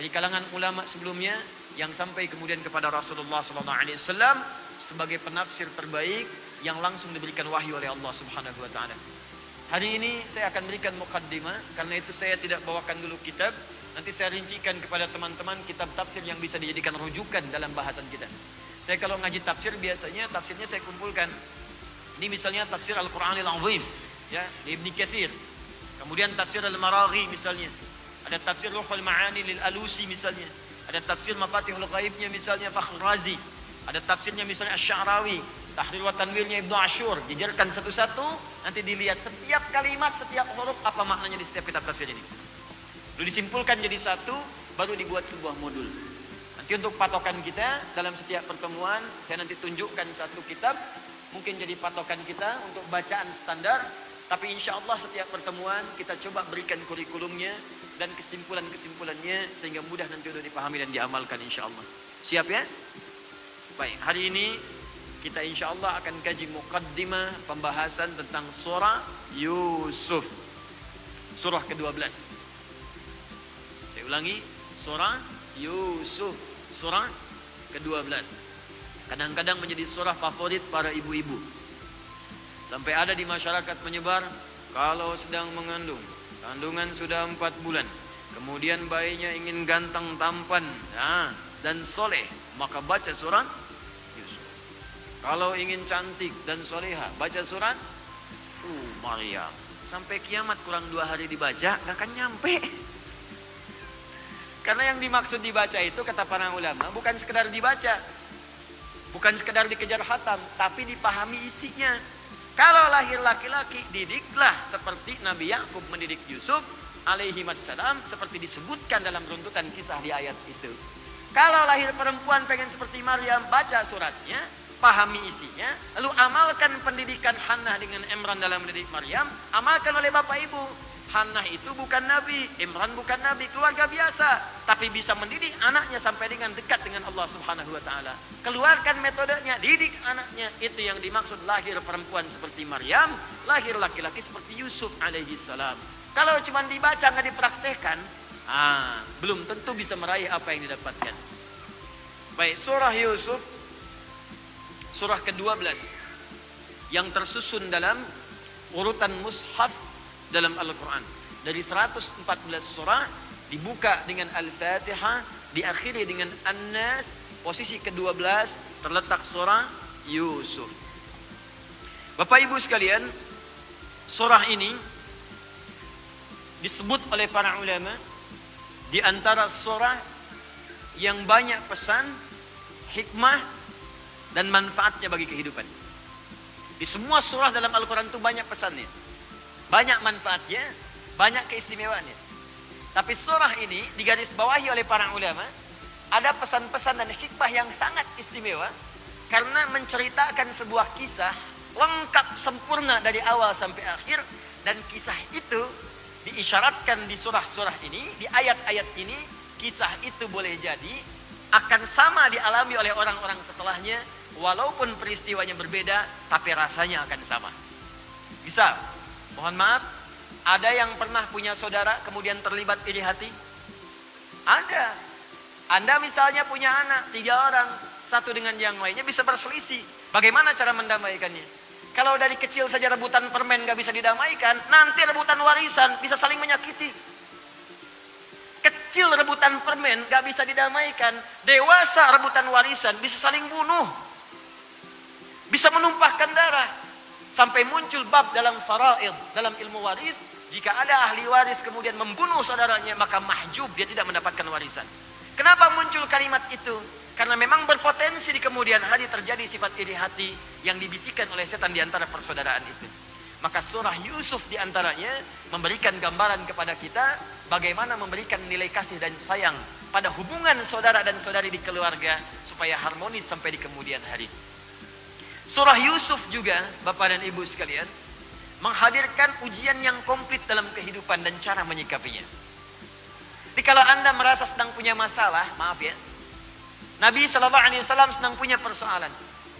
dari kalangan ulama sebelumnya yang sampai kemudian kepada Rasulullah SAW sebagai penafsir terbaik yang langsung diberikan wahyu oleh Allah Subhanahu wa taala. Hari ini saya akan berikan mukaddimah, karena itu saya tidak bawakan dulu kitab. Nanti saya rincikan kepada teman-teman kitab tafsir yang bisa dijadikan rujukan dalam bahasan kita. Saya kalau ngaji tafsir biasanya tafsirnya saya kumpulkan. Ini misalnya tafsir Al-Qur'anil Azim, ya, di Ibnu Katsir. Kemudian tafsir Al-Maraghi misalnya. Ada tafsir Ruhul Ma'ani lil Alusi misalnya. Ada tafsir Mafatihul Ghaibnya misalnya Fakhr Razi. Ada tafsirnya misalnya Asy-Sya'rawi. Tahrir wa Tanwirnya Ibnu Asyur, dijarkan satu-satu, nanti dilihat setiap kalimat, setiap huruf apa maknanya di setiap kitab tafsir ini. Lalu disimpulkan jadi satu, baru dibuat sebuah modul. Nanti untuk patokan kita dalam setiap pertemuan, saya nanti tunjukkan satu kitab, mungkin jadi patokan kita untuk bacaan standar, tapi insya Allah setiap pertemuan kita coba berikan kurikulumnya dan kesimpulan-kesimpulannya sehingga mudah nanti untuk dipahami dan diamalkan insya Allah. Siap ya? Baik, hari ini kita insya Allah akan kaji muqaddimah pembahasan tentang surah Yusuf. Surah ke-12. Saya ulangi, surah Yusuf. Surah ke-12. Kadang-kadang menjadi surah favorit para ibu-ibu. Sampai ada di masyarakat menyebar, kalau sedang mengandung, kandungan sudah 4 bulan, kemudian bayinya ingin ganteng tampan dan soleh, maka baca surah Yusuf. Kalau ingin cantik dan soleha, baca surat Maryam. Sampai kiamat kurang 2 hari dibaca, gak akan nyampe. Karena yang dimaksud dibaca itu kata para ulama bukan sekedar dibaca, bukan sekedar dikejar khatam, tapi dipahami isinya. Kalau lahir laki-laki, didiklah seperti Nabi Yakub mendidik Yusuf alaihi wassalam, seperti disebutkan dalam runtutan kisah di ayat itu. Kalau lahir perempuan pengen seperti Maryam, baca suratnya, pahami isinya, lalu amalkan pendidikan Hannah dengan Imran dalam mendidik Maryam, amalkan oleh bapak ibu. Hannah itu bukan nabi, Imran bukan nabi, keluarga biasa, tapi bisa mendidik anaknya sampai dengan dekat dengan Allah Subhanahu wa taala. Keluarkan metodenya, didik anaknya. Itu yang dimaksud lahir perempuan seperti Maryam, lahir laki-laki seperti Yusuf alaihi salam. Kalau cuma dibaca nggak dipraktekkan, belum tentu bisa meraih apa yang didapatkan. Baik, surah Yusuf surah ke-12 yang tersusun dalam urutan mushaf dalam Al-Quran. Dari 114 surah dibuka dengan Al-Fatihah, diakhiri dengan An-Nas, posisi ke-12 terletak surah Yusuf. Bapak Ibu sekalian, surah ini disebut oleh para ulama di antara surah yang banyak pesan, hikmah dan manfaatnya bagi kehidupan. Di semua surah dalam Al-Quran itu banyak pesannya, banyak manfaatnya, banyak keistimewaannya. Tapi surah ini digarisbawahi oleh para ulama, ada pesan-pesan dan hikmah yang sangat istimewa, karena menceritakan sebuah kisah lengkap sempurna dari awal sampai akhir. Dan kisah itu diisyaratkan di surah-surah ini, di ayat-ayat ini, kisah itu boleh jadi akan sama dialami oleh orang-orang setelahnya, walaupun peristiwanya berbeda, tapi rasanya akan sama. Bisa, mohon maaf, ada yang pernah punya saudara kemudian terlibat iri hati? Ada. Anda misalnya punya anak 3 orang, satu dengan yang lainnya bisa berselisih. Bagaimana cara mendamaikannya? Kalau dari kecil saja rebutan permen gak bisa didamaikan, nanti rebutan warisan bisa saling menyakiti. Kecil rebutan permen gak bisa didamaikan, dewasa rebutan warisan bisa saling bunuh, bisa menumpahkan darah. Sampai muncul bab dalam faraid, dalam ilmu waris, jika ada ahli waris kemudian membunuh saudaranya, maka mahjub, dia tidak mendapatkan warisan. Kenapa muncul kalimat itu? Karena memang berpotensi di kemudian hari terjadi sifat iri hati yang dibisikkan oleh setan di antara persaudaraan itu. Maka surah Yusuf diantaranya memberikan gambaran kepada kita bagaimana memberikan nilai kasih dan sayang pada hubungan saudara dan saudari di keluarga supaya harmonis sampai di kemudian hari. Surah Yusuf juga, Bapak dan Ibu sekalian, menghadirkan ujian yang komplit dalam kehidupan dan cara menyikapinya. Jadi kalau Anda merasa sedang punya masalah, maaf ya, Nabi SAW sedang punya persoalan,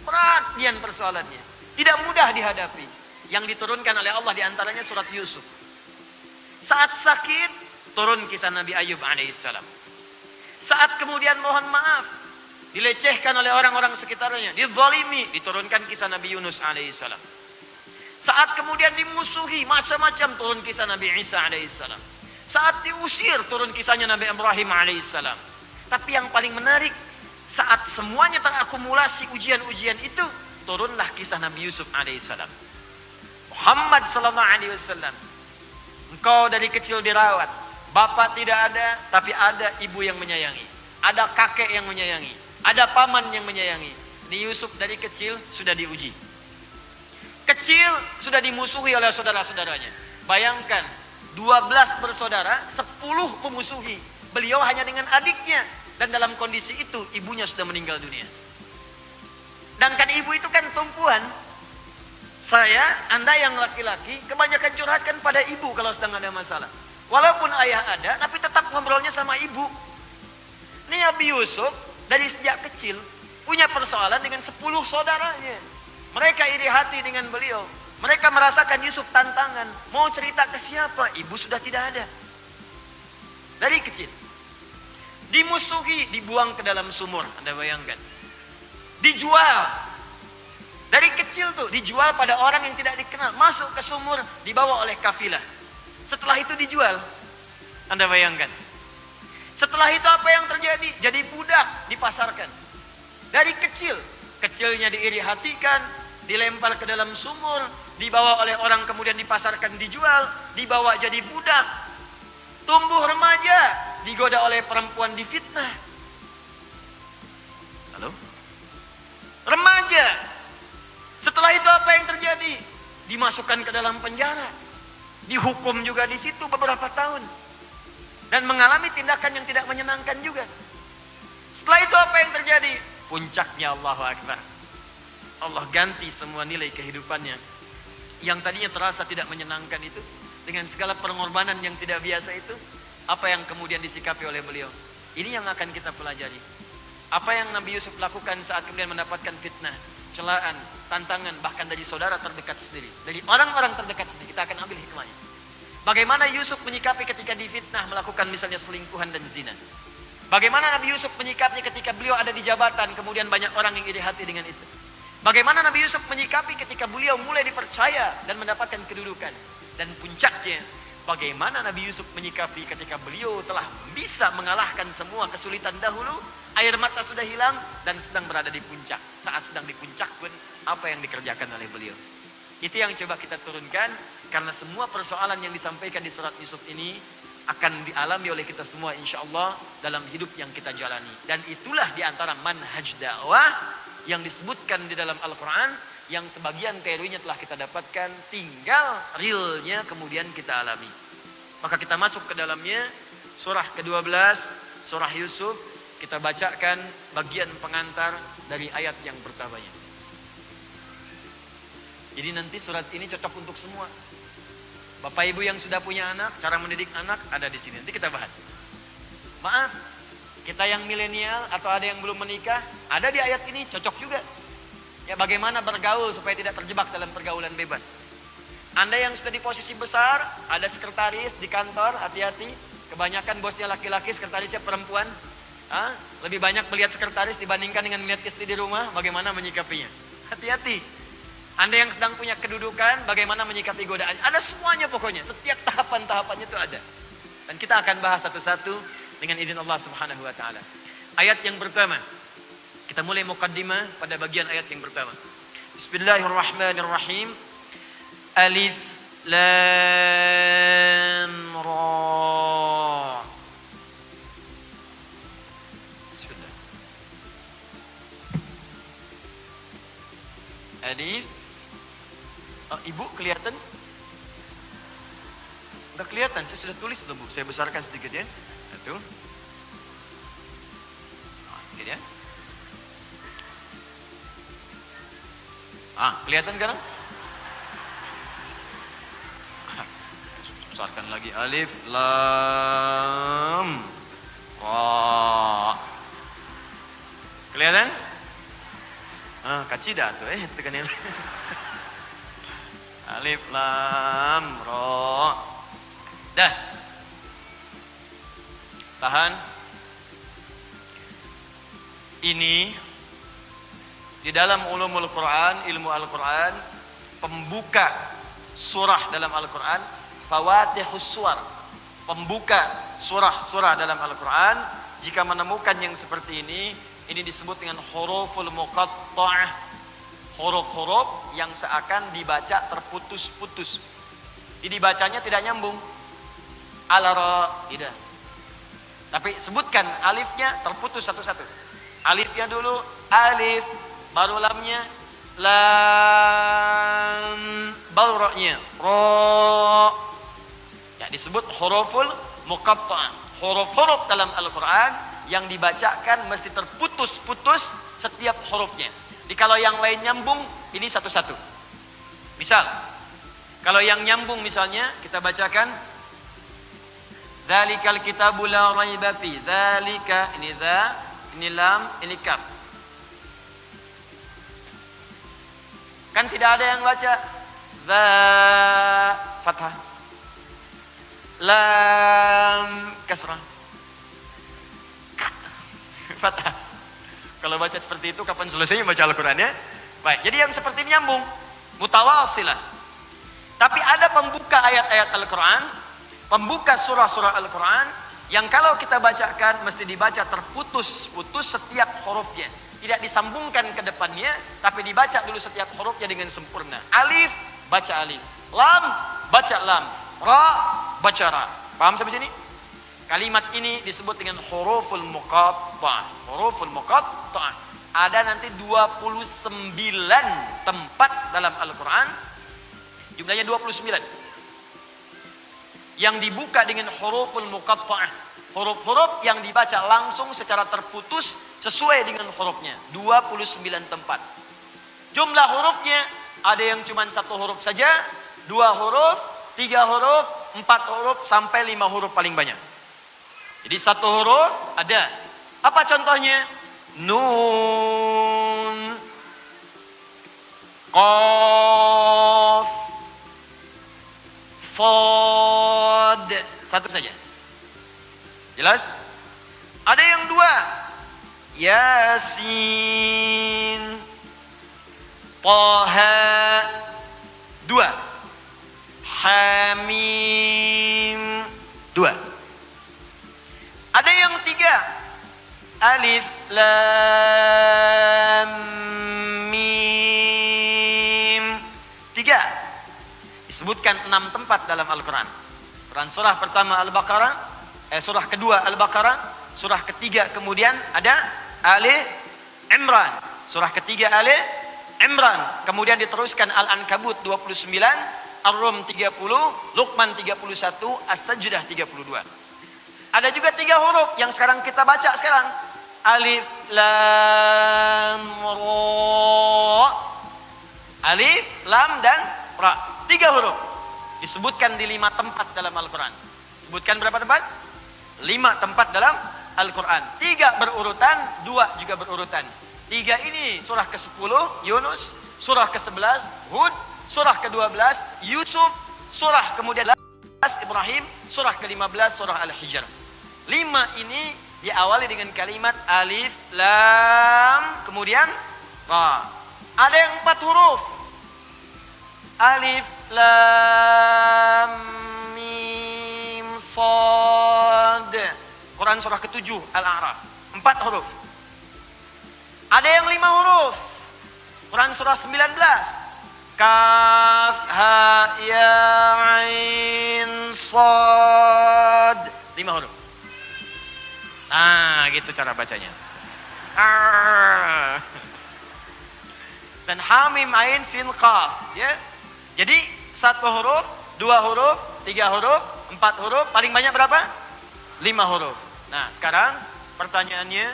berat dian persoalannya, tidak mudah dihadapi. Yang diturunkan oleh Allah diantaranya surat Yusuf. Saat sakit, turun kisah Nabi Ayub alaihissalam. Saat kemudian mohon maaf, dilecehkan oleh orang-orang sekitarnya, dizalimi, diturunkan kisah Nabi Yunus alaihissalam. Saat kemudian dimusuhi, macam-macam turun kisah Nabi Isa alaihissalam. Saat diusir, turun kisahnya Nabi Ibrahim alaihissalam. Tapi yang paling menarik, saat semuanya terakumulasi ujian-ujian itu, turunlah kisah Nabi Yusuf alaihissalam. Muhammad sallallahu alaihi wasallam, engkau dari kecil dirawat, bapak tidak ada, tapi ada ibu yang menyayangi, ada kakek yang menyayangi, ada paman yang menyayangi. Ini Yusuf dari kecil sudah diuji. Kecil sudah dimusuhi oleh saudara-saudaranya. Bayangkan, 12 bersaudara, 10 memusuhi. Beliau hanya dengan adiknya. Dan dalam kondisi itu, ibunya sudah meninggal dunia. Dan kan ibu itu kan tumpuan. Saya, Anda yang laki-laki, kebanyakan curhatkan pada ibu kalau sedang ada masalah. Walaupun ayah ada, tapi tetap ngobrolnya sama ibu. Ini Nabi Yusuf, dari sejak kecil, punya persoalan dengan 10 saudaranya. Mereka iri hati dengan beliau. Mereka merasakan Yusuf tantangan. Mau cerita ke siapa? Ibu sudah tidak ada. Dari kecil. Dimusuhi, dibuang ke dalam sumur. Anda bayangkan. Dijual. Dari kecil tuh, dijual pada orang yang tidak dikenal. Masuk ke sumur, dibawa oleh kafilah. Setelah itu dijual. Anda bayangkan. Setelah itu apa yang terjadi? Jadi budak, dipasarkan. Dari kecil. Kecilnya diiri hatikan, dilempar ke dalam sumur, dibawa oleh orang kemudian dipasarkan, dijual, dibawa jadi budak. Tumbuh remaja, digoda oleh perempuan, difitnah. Halo? Remaja. Setelah itu apa yang terjadi? Dimasukkan ke dalam penjara. Dihukum juga di situ beberapa tahun. Dan mengalami tindakan yang tidak menyenangkan juga. Setelah itu apa yang terjadi? Puncaknya Allahu Akbar. Allah ganti semua nilai kehidupannya. Yang tadinya terasa tidak menyenangkan itu, dengan segala pengorbanan yang tidak biasa itu, apa yang kemudian disikapi oleh beliau? Ini yang akan kita pelajari. Apa yang Nabi Yusuf lakukan saat kemudian mendapatkan fitnah, celaan, tantangan, bahkan dari saudara terdekat sendiri, dari orang-orang terdekat sendiri. Kita akan ambil hikmahnya. Bagaimana Yusuf menyikapi ketika difitnah melakukan misalnya selingkuhan dan zina. Bagaimana Nabi Yusuf menyikapi ketika beliau ada di jabatan, kemudian banyak orang yang iri hati dengan itu. Bagaimana Nabi Yusuf menyikapi ketika beliau mulai dipercaya dan mendapatkan kedudukan. Dan puncaknya, bagaimana Nabi Yusuf menyikapi ketika beliau telah bisa mengalahkan semua kesulitan dahulu, air mata sudah hilang, dan sedang berada di puncak. Saat sedang di puncak pun, apa yang dikerjakan oleh beliau. Itu yang coba kita turunkan, karena semua persoalan yang disampaikan di surat Yusuf ini, akan dialami oleh kita semua insya Allah dalam hidup yang kita jalani. Dan itulah diantara manhaj dakwah yang disebutkan di dalam Al-Quran, yang sebagian teorinya telah kita dapatkan, tinggal realnya kemudian kita alami. Maka kita masuk ke dalamnya, surah ke-12, surah Yusuf, kita bacakan bagian pengantar dari ayat yang pertamanya. Jadi nanti surat ini cocok untuk semua. Bapak ibu yang sudah punya anak, cara mendidik anak ada di sini. Nanti kita bahas. Maaf, kita yang milenial atau ada yang belum menikah, ada di ayat ini cocok juga. Ya, bagaimana bergaul supaya tidak terjebak dalam pergaulan bebas. Anda yang sudah di posisi besar, ada sekretaris di kantor, hati-hati. Kebanyakan bosnya laki-laki, sekretarisnya perempuan. Lebih banyak melihat sekretaris dibandingkan dengan melihat istri di rumah, bagaimana menyikapinya. Hati-hati. Anda yang sedang punya kedudukan, bagaimana menyikapi godaan. Ada semuanya pokoknya, setiap tahapan-tahapannya itu ada. Dan kita akan bahas satu-satu dengan izin Allah Subhanahu wa Ta'ala. Ayat yang pertama. Kita mulai muqaddimah pada bagian ayat yang pertama. Bismillahirrahmanirrahim. Alif Lam Ra. Bismillah. Alif. Ibu kelihatan? Enggak kelihatan, saya sudah tulis tuh Bu. Saya besarkan sedikit ya. Itu. Ini ya. Kelihatan sekarang? Besarkan lagi. Alif Lam Ra. Kelihatan? Kacida tuh tekan yang. Alif Lam Ra. Dah. Tahan. Ini di dalam ulumul Quran, ilmu Al-Quran, pembuka surah dalam Al-Quran, fawatihus suwar, pembuka surah-surah dalam Al-Quran. Jika menemukan yang seperti ini disebut dengan huruful muqatta'ah, huruf-huruf yang seakan dibaca terputus-putus. Jadi dibacanya tidak nyambung. Al-ra, tidak. Tapi sebutkan alifnya terputus satu-satu. Alifnya dulu, alif, baru lamnya, lam, baru ra-nya, ra. Ya, disebut huruful muqatta'ah. Huruf-huruf dalam Al-Quran yang dibacakan mesti terputus-putus setiap hurufnya. Jadi kalau yang lain nyambung, ini satu-satu. Misal, kalau yang nyambung misalnya kita bacakan dzalikal kitabu la raiba fi, dzalika, ini dza, ini lam, ini kaf. Kan tidak ada yang baca dza fathah, lam kasrah, fathah. Kalau baca seperti itu kapan selesainya baca Al-Quran ya? Baik, jadi yang seperti ini nyambung, mutawasilah. Tapi ada pembuka ayat-ayat Al-Quran, pembuka surah-surah Al-Quran, yang kalau kita bacakan mesti dibaca terputus-putus setiap hurufnya. Tidak disambungkan ke depannya, tapi dibaca dulu setiap hurufnya dengan sempurna. Alif, baca alif. Lam, baca lam. Ra, baca ra. Paham sampai sini? Kalimat ini disebut dengan huruful muqatta'ah. Huruful muqatta'ah. Ada nanti 29 tempat dalam Al-Quran. Jumlahnya 29. Yang dibuka dengan huruful muqatta'ah. Huruf-huruf yang dibaca langsung secara terputus sesuai dengan hurufnya. 29 tempat. Jumlah hurufnya ada yang cuma 1 huruf saja, 2 huruf, 3 huruf, 4 huruf, sampai 5 huruf paling banyak. Jadi 1 huruf ada. Apa contohnya? Nun, Qaf, Shad. 1 saja. Jelas? Ada yang 2. Yasin, Taha. 2. Hamim. 2. Ada yang 3. Alif, Lam, Mim. 3. Disebutkan 6 tempat dalam Al-Quran. Quran surah pertama Al-Baqarah, surah kedua Al-Baqarah, surah ketiga kemudian ada Ali Imran, surah ketiga Ali Imran, kemudian diteruskan Al-Ankabut 29, Ar-Rum 30, Luqman 31, As-Sajdah 32. Ada juga 3 huruf yang sekarang kita baca sekarang. Alif, Lam, Ra. Alif, Lam, dan Ra. 3 huruf. Disebutkan di 5 tempat dalam Al-Quran. Sebutkan berapa tempat? 5 tempat dalam Al-Quran. 3 berurutan, 2 juga berurutan. 3 ini surah ke-10 Yunus, surah ke-11 Hud, surah ke-12 Yusuf, surah kemudian Ibrahim, surah ke-15 surah Al-Hijr. 5 ini diawali dengan kalimat alif, lam, kemudian ra. Ada yang 4 huruf. Alif, lam, mim, sad. Quran surah ke-7 Al-A'raf. 4 huruf. Ada yang 5 huruf. Quran surah 19. Kaf, ha, ya, ain, sad. 5 huruf. Nah, gitu cara bacanya. Dan hamim, ain, sin, qaf, ya. Jadi 1 huruf, 2 huruf, 3 huruf, 4 huruf, paling banyak berapa? 5 huruf. Nah, sekarang pertanyaannya,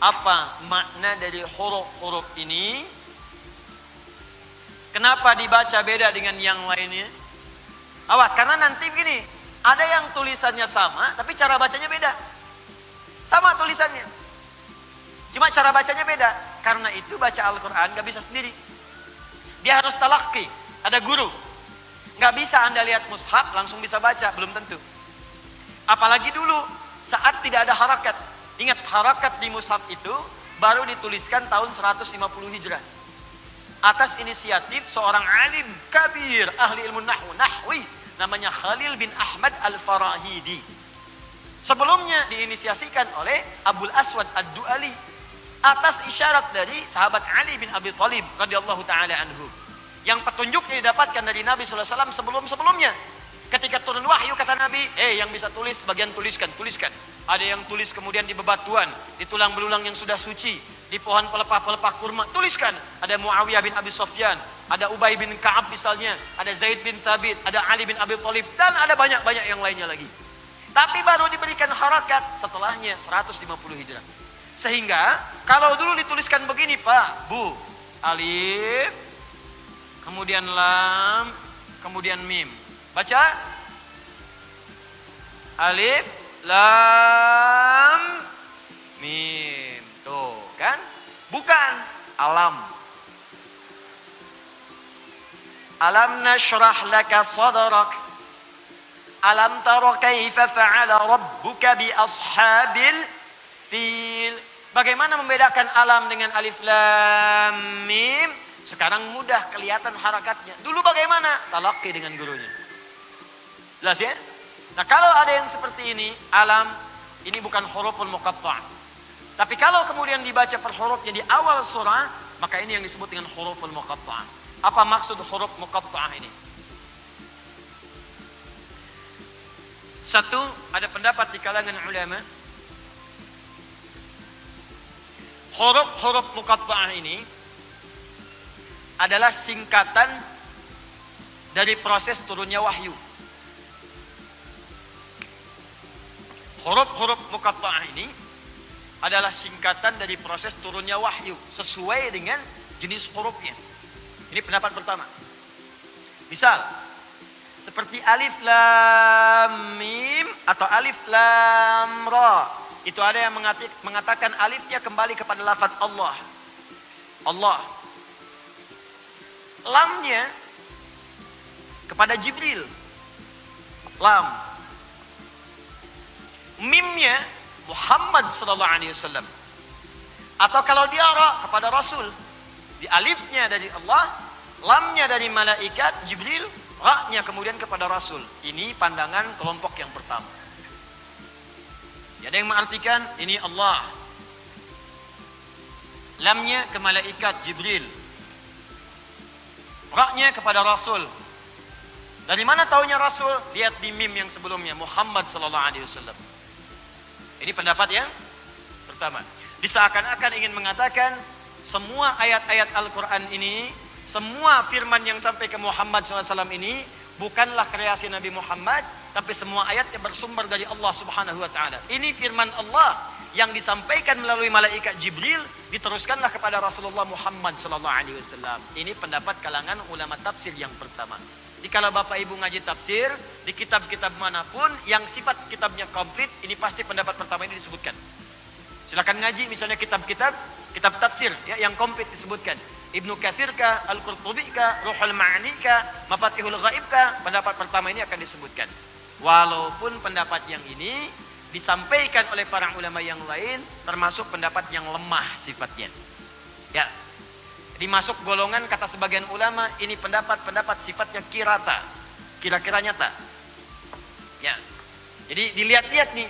apa makna dari huruf-huruf ini? Kenapa dibaca beda dengan yang lainnya? Awas, karena nanti begini, ada yang tulisannya sama, tapi cara bacanya beda. Sama tulisannya, cuma cara bacanya beda. Karena itu baca Al-Quran gak bisa sendiri. Dia harus talaqi, ada guru. Gak bisa Anda lihat mushaf langsung bisa baca, belum tentu. Apalagi dulu saat tidak ada harakat. Ingat, harakat di mushaf itu baru dituliskan tahun 150 Hijrah. Atas inisiatif seorang alim kabir, ahli ilmu nahwi, namanya Khalil bin Ahmad Al-Farahidi. Sebelumnya diinisiasikan oleh Abul Aswad Ad-Du'ali atas isyarat dari sahabat Ali bin Abi Thalib radhiyallahu taala anhu. Yang petunjuknya didapatkan dari Nabi sallallahu alaihi wasallam sebelum-sebelumnya. Ketika turun wahyu kata Nabi, yang bisa tulis sebagian tuliskan. Ada yang tulis kemudian di bebatuan, di tulang belulang yang sudah suci, di pohon pelepah-pelepah kurma, tuliskan. Ada Muawiyah bin Abi Sufyan, ada Ubay bin Ka'ab misalnya, ada Zaid bin Thabit, ada Ali bin Abi Thalib, dan ada banyak-banyak yang lainnya lagi. Tapi baru diberikan harakat setelahnya 150 Hijrah. Sehingga kalau dulu dituliskan begini Pak, Bu, alif, kemudian lam, kemudian mim. Baca. Alif, lam, mim. Tuh kan? Bukan. Alam. Alam nashrah laka sadrak. Alam tara kaifa fa'ala rabbuka bi ashabil fil. Bagaimana membedakan alam dengan alif lam mim? Sekarang mudah kelihatan harakatnya. Dulu bagaimana? Talaqi dengan gurunya. Jelas ya? Nah, kalau ada yang seperti ini, alam ini bukan huruful muqatta'. Tapi kalau kemudian dibaca per hurufnya di awal surah, maka ini yang disebut dengan huruful muqatta'. Apa maksud huruf muqatta'ah ini? Satu, ada pendapat di kalangan ulama, huruf-huruf muqatta'ah ini adalah singkatan dari proses turunnya wahyu. Huruf-huruf muqatta'ah ini adalah singkatan dari proses turunnya wahyu sesuai dengan jenis hurufnya. Ini pendapat pertama. Misal, seperti alif lam mim atau alif lam ra. Itu ada yang mengatakan alifnya kembali kepada lafaz Allah. Allah. Lamnya kepada Jibril. Lam. Mimnya Muhammad sallallahu alaihi wasallam. Atau kalau dia ra kepada Rasul. Di alifnya dari Allah, lamnya dari malaikat Jibril, ra-nya kemudian kepada Rasul. Ini pandangan kelompok yang pertama. Ada yang mengartikan ini Allah. Lamnya ke malaikat Jibril. Ra-nya kepada Rasul. Dari mana taunya Rasul? Lihat di mim yang sebelumnya, Muhammad sallallahu alaihi wasallam. Ini pendapat yang pertama. Diseakan-akan ingin mengatakan semua ayat-ayat Al-Quran ini, semua firman yang sampai ke Muhammad SAW ini bukanlah kreasi Nabi Muhammad, tapi semua ayatnya bersumber dari Allah Subhanahu Wa Taala. Ini firman Allah yang disampaikan melalui malaikat Jibril, diteruskanlah kepada Rasulullah Muhammad SAW. Ini pendapat kalangan ulama tafsir yang pertama. Jikalau Bapak Ibu ngaji tafsir, di kitab-kitab manapun yang sifat kitabnya komplit, ini pasti pendapat pertama ini disebutkan. Silakan ngaji misalnya kitab-kitab tafsir ya, yang komplit disebutkan. Ibnu Katsir kah, Al-Qurtubi kah, Ruhul Ma'ani kah, Mafatihul Ghaib kah, pendapat pertama ini akan disebutkan. Walaupun pendapat yang ini disampaikan oleh para ulama yang lain, termasuk pendapat yang lemah sifatnya. Ya. Dimasuk golongan kata sebagian ulama, ini pendapat sifatnya kirata. Kira-kira nyata. Ya. Jadi dilihat-lihat nih.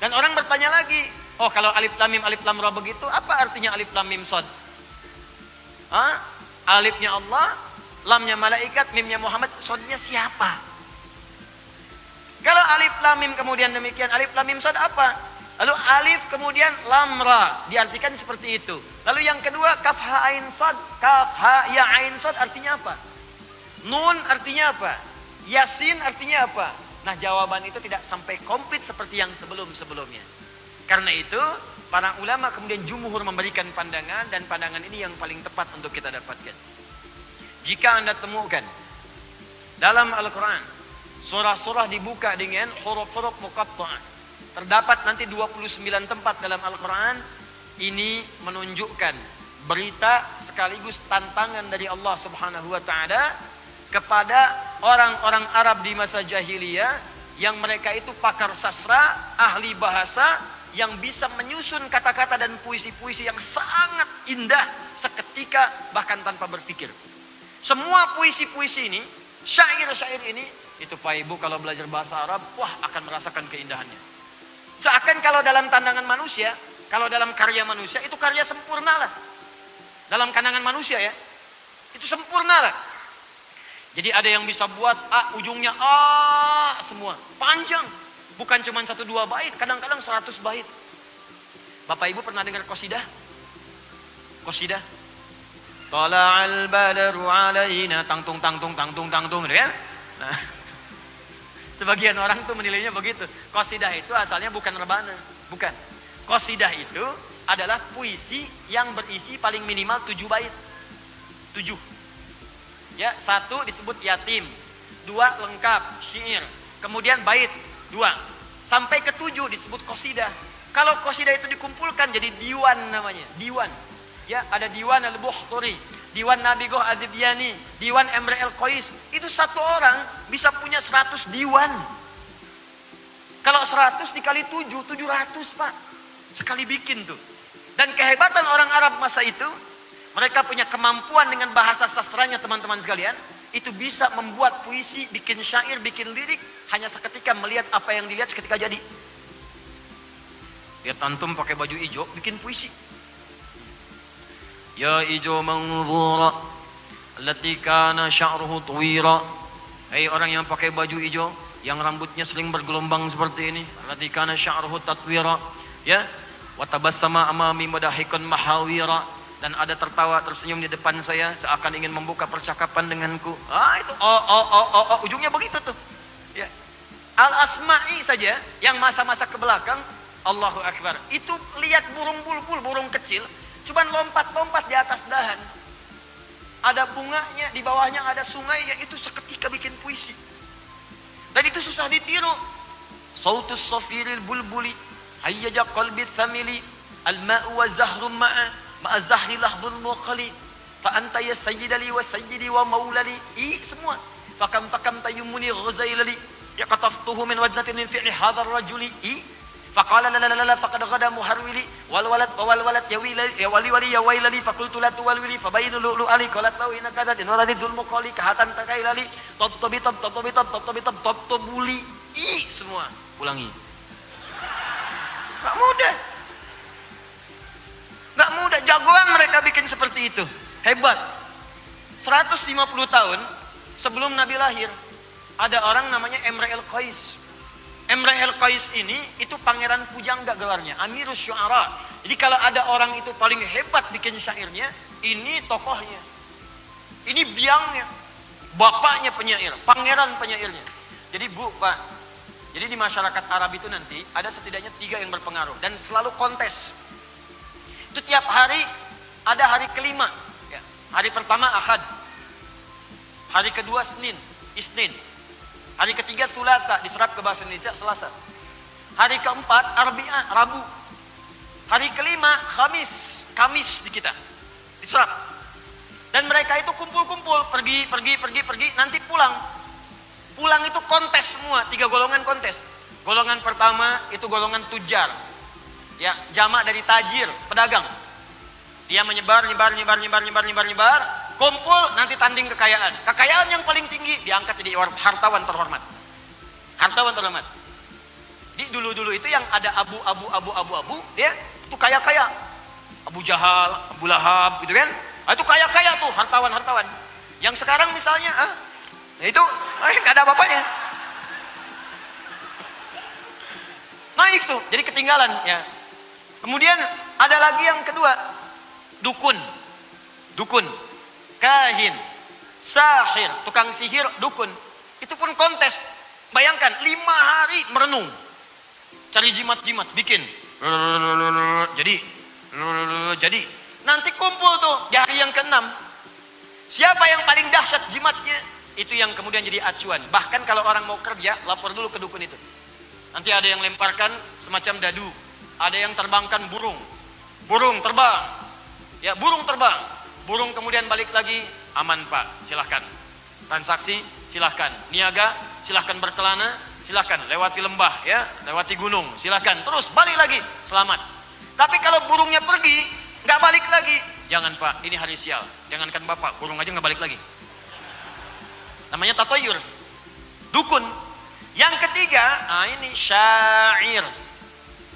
Dan orang bertanya lagi, oh kalau alif lam ra begitu, apa artinya alif lam mim shad? Alifnya Allah, lamnya malaikat, mimnya Muhammad, shadnya siapa? Kalau alif lam mim kemudian demikian, alif lam mim shad apa? Lalu alif kemudian lam ra, diartikan seperti itu. Lalu yang kedua kaf ha ain shad, kaf ha ya ain shad artinya apa? Nun artinya apa? Yasin artinya apa? Nah, jawaban itu tidak sampai komplit seperti yang sebelum-sebelumnya. Karena itu, para ulama kemudian jumhur memberikan pandangan, dan pandangan ini yang paling tepat untuk kita dapatkan. Jika Anda temukan dalam Al-Quran, surah-surah dibuka dengan huruf-huruf muqatta'ah. Terdapat nanti 29 tempat dalam Al-Quran, ini menunjukkan berita sekaligus tantangan dari Allah Subhanahu Wa Taala kepada orang-orang Arab di masa jahiliyah yang mereka itu pakar sastra, ahli bahasa, yang bisa menyusun kata-kata dan puisi-puisi yang sangat indah seketika bahkan tanpa berpikir. Semua puisi-puisi ini, syair-syair ini, itu Pak Ibu kalau belajar bahasa Arab, wah akan merasakan keindahannya. Seakan kalau dalam tandangan manusia, kalau dalam karya manusia, itu karya sempurna lah. Dalam pandangan manusia ya, itu sempurna lah. Jadi ada yang bisa buat A, ujungnya A semua, panjang. Bukan cuma 1-2 bait, kadang-kadang 100 bait. Bapak Ibu pernah dengar qasidah? Qasidah. Tala'al badru alaina tangtung tangtung tangtung tangtung, gitu kan? Nah, sebagian orang tuh menilainya begitu. Qasidah itu asalnya bukan rebana, bukan. Qasidah itu adalah puisi yang berisi paling minimal 7 bait. 7. Ya, 1 disebut yatim, 2 lengkap, syair, kemudian bait 2, sampai ke 7 disebut qasidah. Kalau qasidah itu dikumpulkan jadi diwan namanya, diwan. Ya, ada diwan al-Buhturi, diwan Nabi Goh Ad-Dibyani, diwan Emre el-Qais. Itu satu orang bisa punya 100 diwan. Kalau 100 dikali 7, 700 Pak. Sekali bikin tuh. Dan kehebatan orang Arab masa itu, mereka punya kemampuan dengan bahasa sastranya teman-teman sekalian. Itu bisa membuat puisi, bikin syair, bikin lirik hanya seketika melihat apa yang dilihat seketika jadi. Lihat antum pakai baju hijau, bikin puisi. Ya hijau manzura, allati kana sya'ruhu tuwira. Hei orang yang pakai baju hijau, yang rambutnya sering bergelombang seperti ini. Allati kana sya'ruhu tatwira. Ya, wa tabassama amami madahikan mahawira. Dan ada tertawa tersenyum di depan saya seakan ingin membuka percakapan denganku. Itu ujungnya begitu tuh. Ya. Al-Asma'i saja yang masa-masa ke belakang, Allahu Akbar. Itu lihat burung bulbul, burung kecil, cuman lompat-lompat di atas dahan. Ada bunganya, di bawahnya ada sungai, ya itu seketika bikin puisi. Dan itu susah ditiru. Sautus safiril bulbuli, hayyaja qalbi thamili, al-ma'u wa zahrum ma'a. Ma'azahri lahbul muqali fa anta ya sayyidali wa sayyidi wa maulali. Semua fakam tayyumuni ghazailali ya qataftuhu min wajnatin min fi'li hadha ar-rajuli faqala la la la faqad ghada muharwili wal walad ya wali ya wailali faqultu la tuwalwili fa bayinu lu ali qalat lahu inna kadat in waladul muqali kahatan takailali tabuli semua ulangi. Enggak mudah. Nggak mudah, jagoan mereka bikin seperti itu. Hebat. 150 tahun sebelum Nabi lahir, ada orang namanya Emre el-Qais. Emre el-Qais ini, itu pangeran pujangga gelarnya, Amirus Syu'ara. Jadi kalau ada orang itu paling hebat bikin syairnya, ini tokohnya. Ini biangnya. Bapaknya penyair, pangeran penyairnya. Jadi Bu, Pak, jadi di masyarakat Arab itu nanti, ada setidaknya 3 yang berpengaruh. Dan selalu kontes. Itu tiap hari ada hari kelima. Ya. Hari pertama Ahad, hari kedua Senin, Isnin, hari ketiga Sulasa, diserap ke bahasa Indonesia Selasa. Hari keempat Arbi'a, Rabu. Hari kelima Khamis, Kamis di kita, diserap. Dan mereka itu kumpul-kumpul, pergi, nanti pulang. Pulang itu kontes semua, 3 golongan kontes. Golongan pertama itu golongan tujar. Ya, jamak dari tajir, pedagang. Dia menyebar, kumpul, nanti tanding kekayaan. Kekayaan yang paling tinggi diangkat jadi hartawan terhormat. Hartawan terhormat. Di dulu-dulu itu yang ada abu, ya, itu kaya-kaya. Abu Jahal, Abu Lahab, gitu kan? Itu kaya-kaya tuh, hartawan. Yang sekarang misalnya, itu nggak ada apa-apanya. Naik tuh, jadi ketinggalan ya. Kemudian ada lagi yang kedua, dukun, kahin, sahir, tukang sihir, dukun. Itu pun kontes. Bayangkan 5 hari merenung, cari jimat-jimat, bikin. Jadi nanti kumpul tuh di hari yang ke-6. Siapa yang paling dahsyat jimatnya? Itu yang kemudian jadi acuan. Bahkan kalau orang mau kerja, lapor dulu ke dukun itu. Nanti ada yang lemparkan semacam dadu. Ada yang terbangkan burung terbang, ya burung terbang, burung kemudian balik lagi, aman Pak, silahkan, transaksi silahkan, niaga silahkan berkelana, silakan. Lewati lembah, ya, lewati gunung, silakan. Terus balik lagi, selamat. Tapi kalau burungnya pergi, nggak balik lagi, jangan Pak, ini hari sial. Jangankan Bapak, burung aja nggak balik lagi. Namanya tatoyur, dukun. Yang ketiga, ini syair.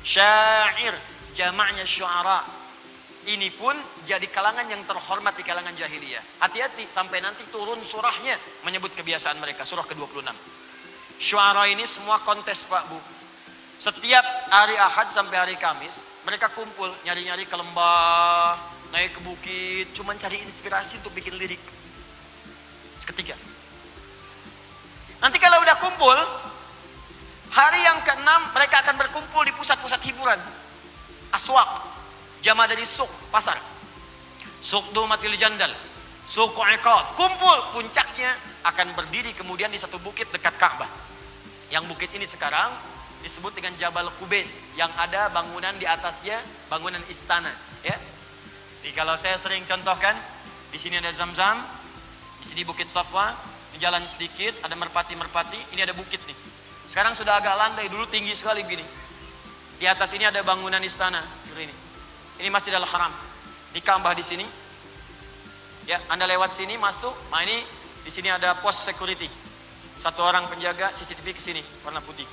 Syair, jamaknya syu'ara. Ini pun jadi kalangan yang terhormat di kalangan jahiliyah. Hati-hati sampai nanti turun surahnya menyebut kebiasaan mereka, surah ke-26. Syu'ara ini semua kontes Pak Bu. Setiap hari Ahad sampai hari Kamis, mereka kumpul nyari-nyari ke lembah, naik ke bukit, cuman cari inspirasi untuk bikin lirik. Ketiga. Nanti kalau udah kumpul, hari yang ke-6 mereka akan berkumpul di pusat-pusat hiburan. Aswaq, jama dari suq, pasar. Suq Dumatil Jandal, suq Iqad. Kumpul, puncaknya akan berdiri kemudian di satu bukit dekat Ka'bah. Yang bukit ini sekarang disebut dengan Jabal Qubais, yang ada bangunan di atasnya, bangunan istana, ya. Jadi kalau saya sering contohkan, di sini ada Zam-Zam, di sini Bukit Safwa, di jalan sedikit ada merpati-merpati, ini ada bukit nih. Sekarang sudah agak landai, dulu tinggi sekali begini. Di atas ini ada bangunan istana seperti ini. Ini Masjidil Haram. Di Ka'bah di sini. Ya, Anda lewat sini masuk. Nah ini di sini ada pos security. Satu orang penjaga CCTV ke sini warna putih.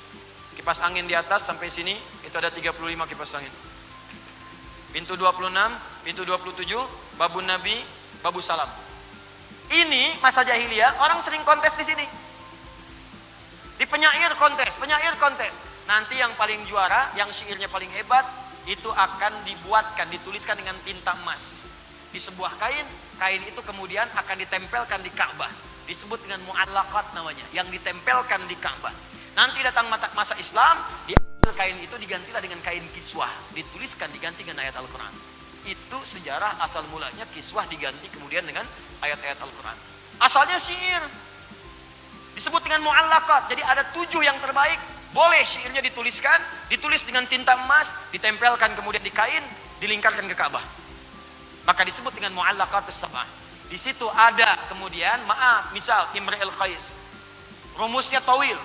Kipas angin di atas sampai sini itu ada 35 kipas angin. Pintu 26, pintu 27, Babun Nabi, Babu Salam. Ini masa jahiliyah, orang sering kontes di sini. Di penyair kontes, penyair kontes. Nanti yang paling juara, yang syairnya paling hebat, itu akan dibuatkan, dituliskan dengan tinta emas. Di sebuah kain, kain itu kemudian akan ditempelkan di Ka'bah. Disebut dengan mu'allaqat namanya, yang ditempelkan di Ka'bah. Nanti datang masa Islam, diambil kain itu digantilah dengan kain kiswah. Dituliskan, diganti dengan ayat Al-Quran. Itu sejarah asal mulanya kiswah diganti kemudian dengan ayat-ayat Al-Quran. Asalnya syair. Disebut dengan mu'allaqat. Jadi ada 7 yang terbaik. Boleh syairnya dituliskan, ditulis dengan tinta emas, ditempelkan kemudian di kain, dilingkarkan ke Ka'bah. Maka disebut dengan mu'allaqatus sab'ah. Di situ ada kemudian, misal Imrul Qais. Rumusnya tawil.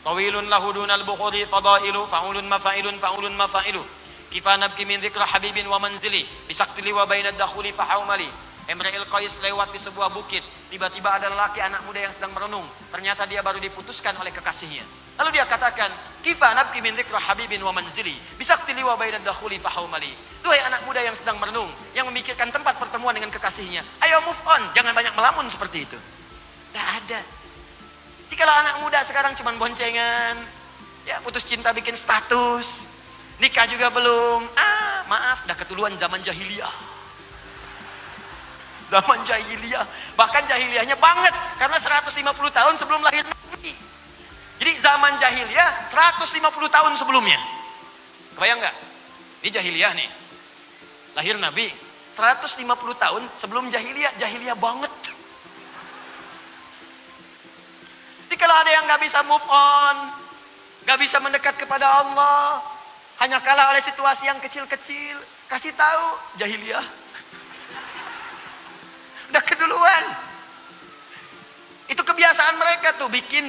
Tawilun lahu dunal bukhuri fadailu, fa'ulun mafa'ilun, fa'ulun mafa'ilu. Kifa nabki min dzikra habibin wa manzili, bisaktili wa bainad dakhuli fahaumali. Imrul Qais lewat di sebuah bukit. Tiba-tiba ada lelaki anak muda yang sedang merenung. Ternyata dia baru diputuskan oleh kekasihnya. Lalu dia katakan, "Kifa nabki min dzikra habibin wa manzili, bisaktili wa bainad dakhuli fahaumali." Duhai anak muda yang sedang merenung, yang memikirkan tempat pertemuan dengan kekasihnya. Ayo move on, jangan banyak melamun seperti itu. Enggak ada. Jadi kalau anak muda sekarang cuma boncengan, ya putus cinta bikin status, nikah juga belum. Maaf, dah ketuluan zaman jahiliyah. Zaman jahiliyah, bahkan jahiliyahnya banget karena 150 tahun sebelum lahir Nabi. Jadi zaman jahiliyah 150 tahun sebelumnya. Kebayang nggak? Ini jahiliyah nih. Lahir Nabi 150 tahun sebelum jahiliyah, jahiliyah banget. Jadi kalau ada yang nggak bisa move on, nggak bisa mendekat kepada Allah, hanya kalah oleh situasi yang kecil-kecil, kasih tahu jahiliyah. Udah keduluan. Itu kebiasaan mereka tuh, bikin.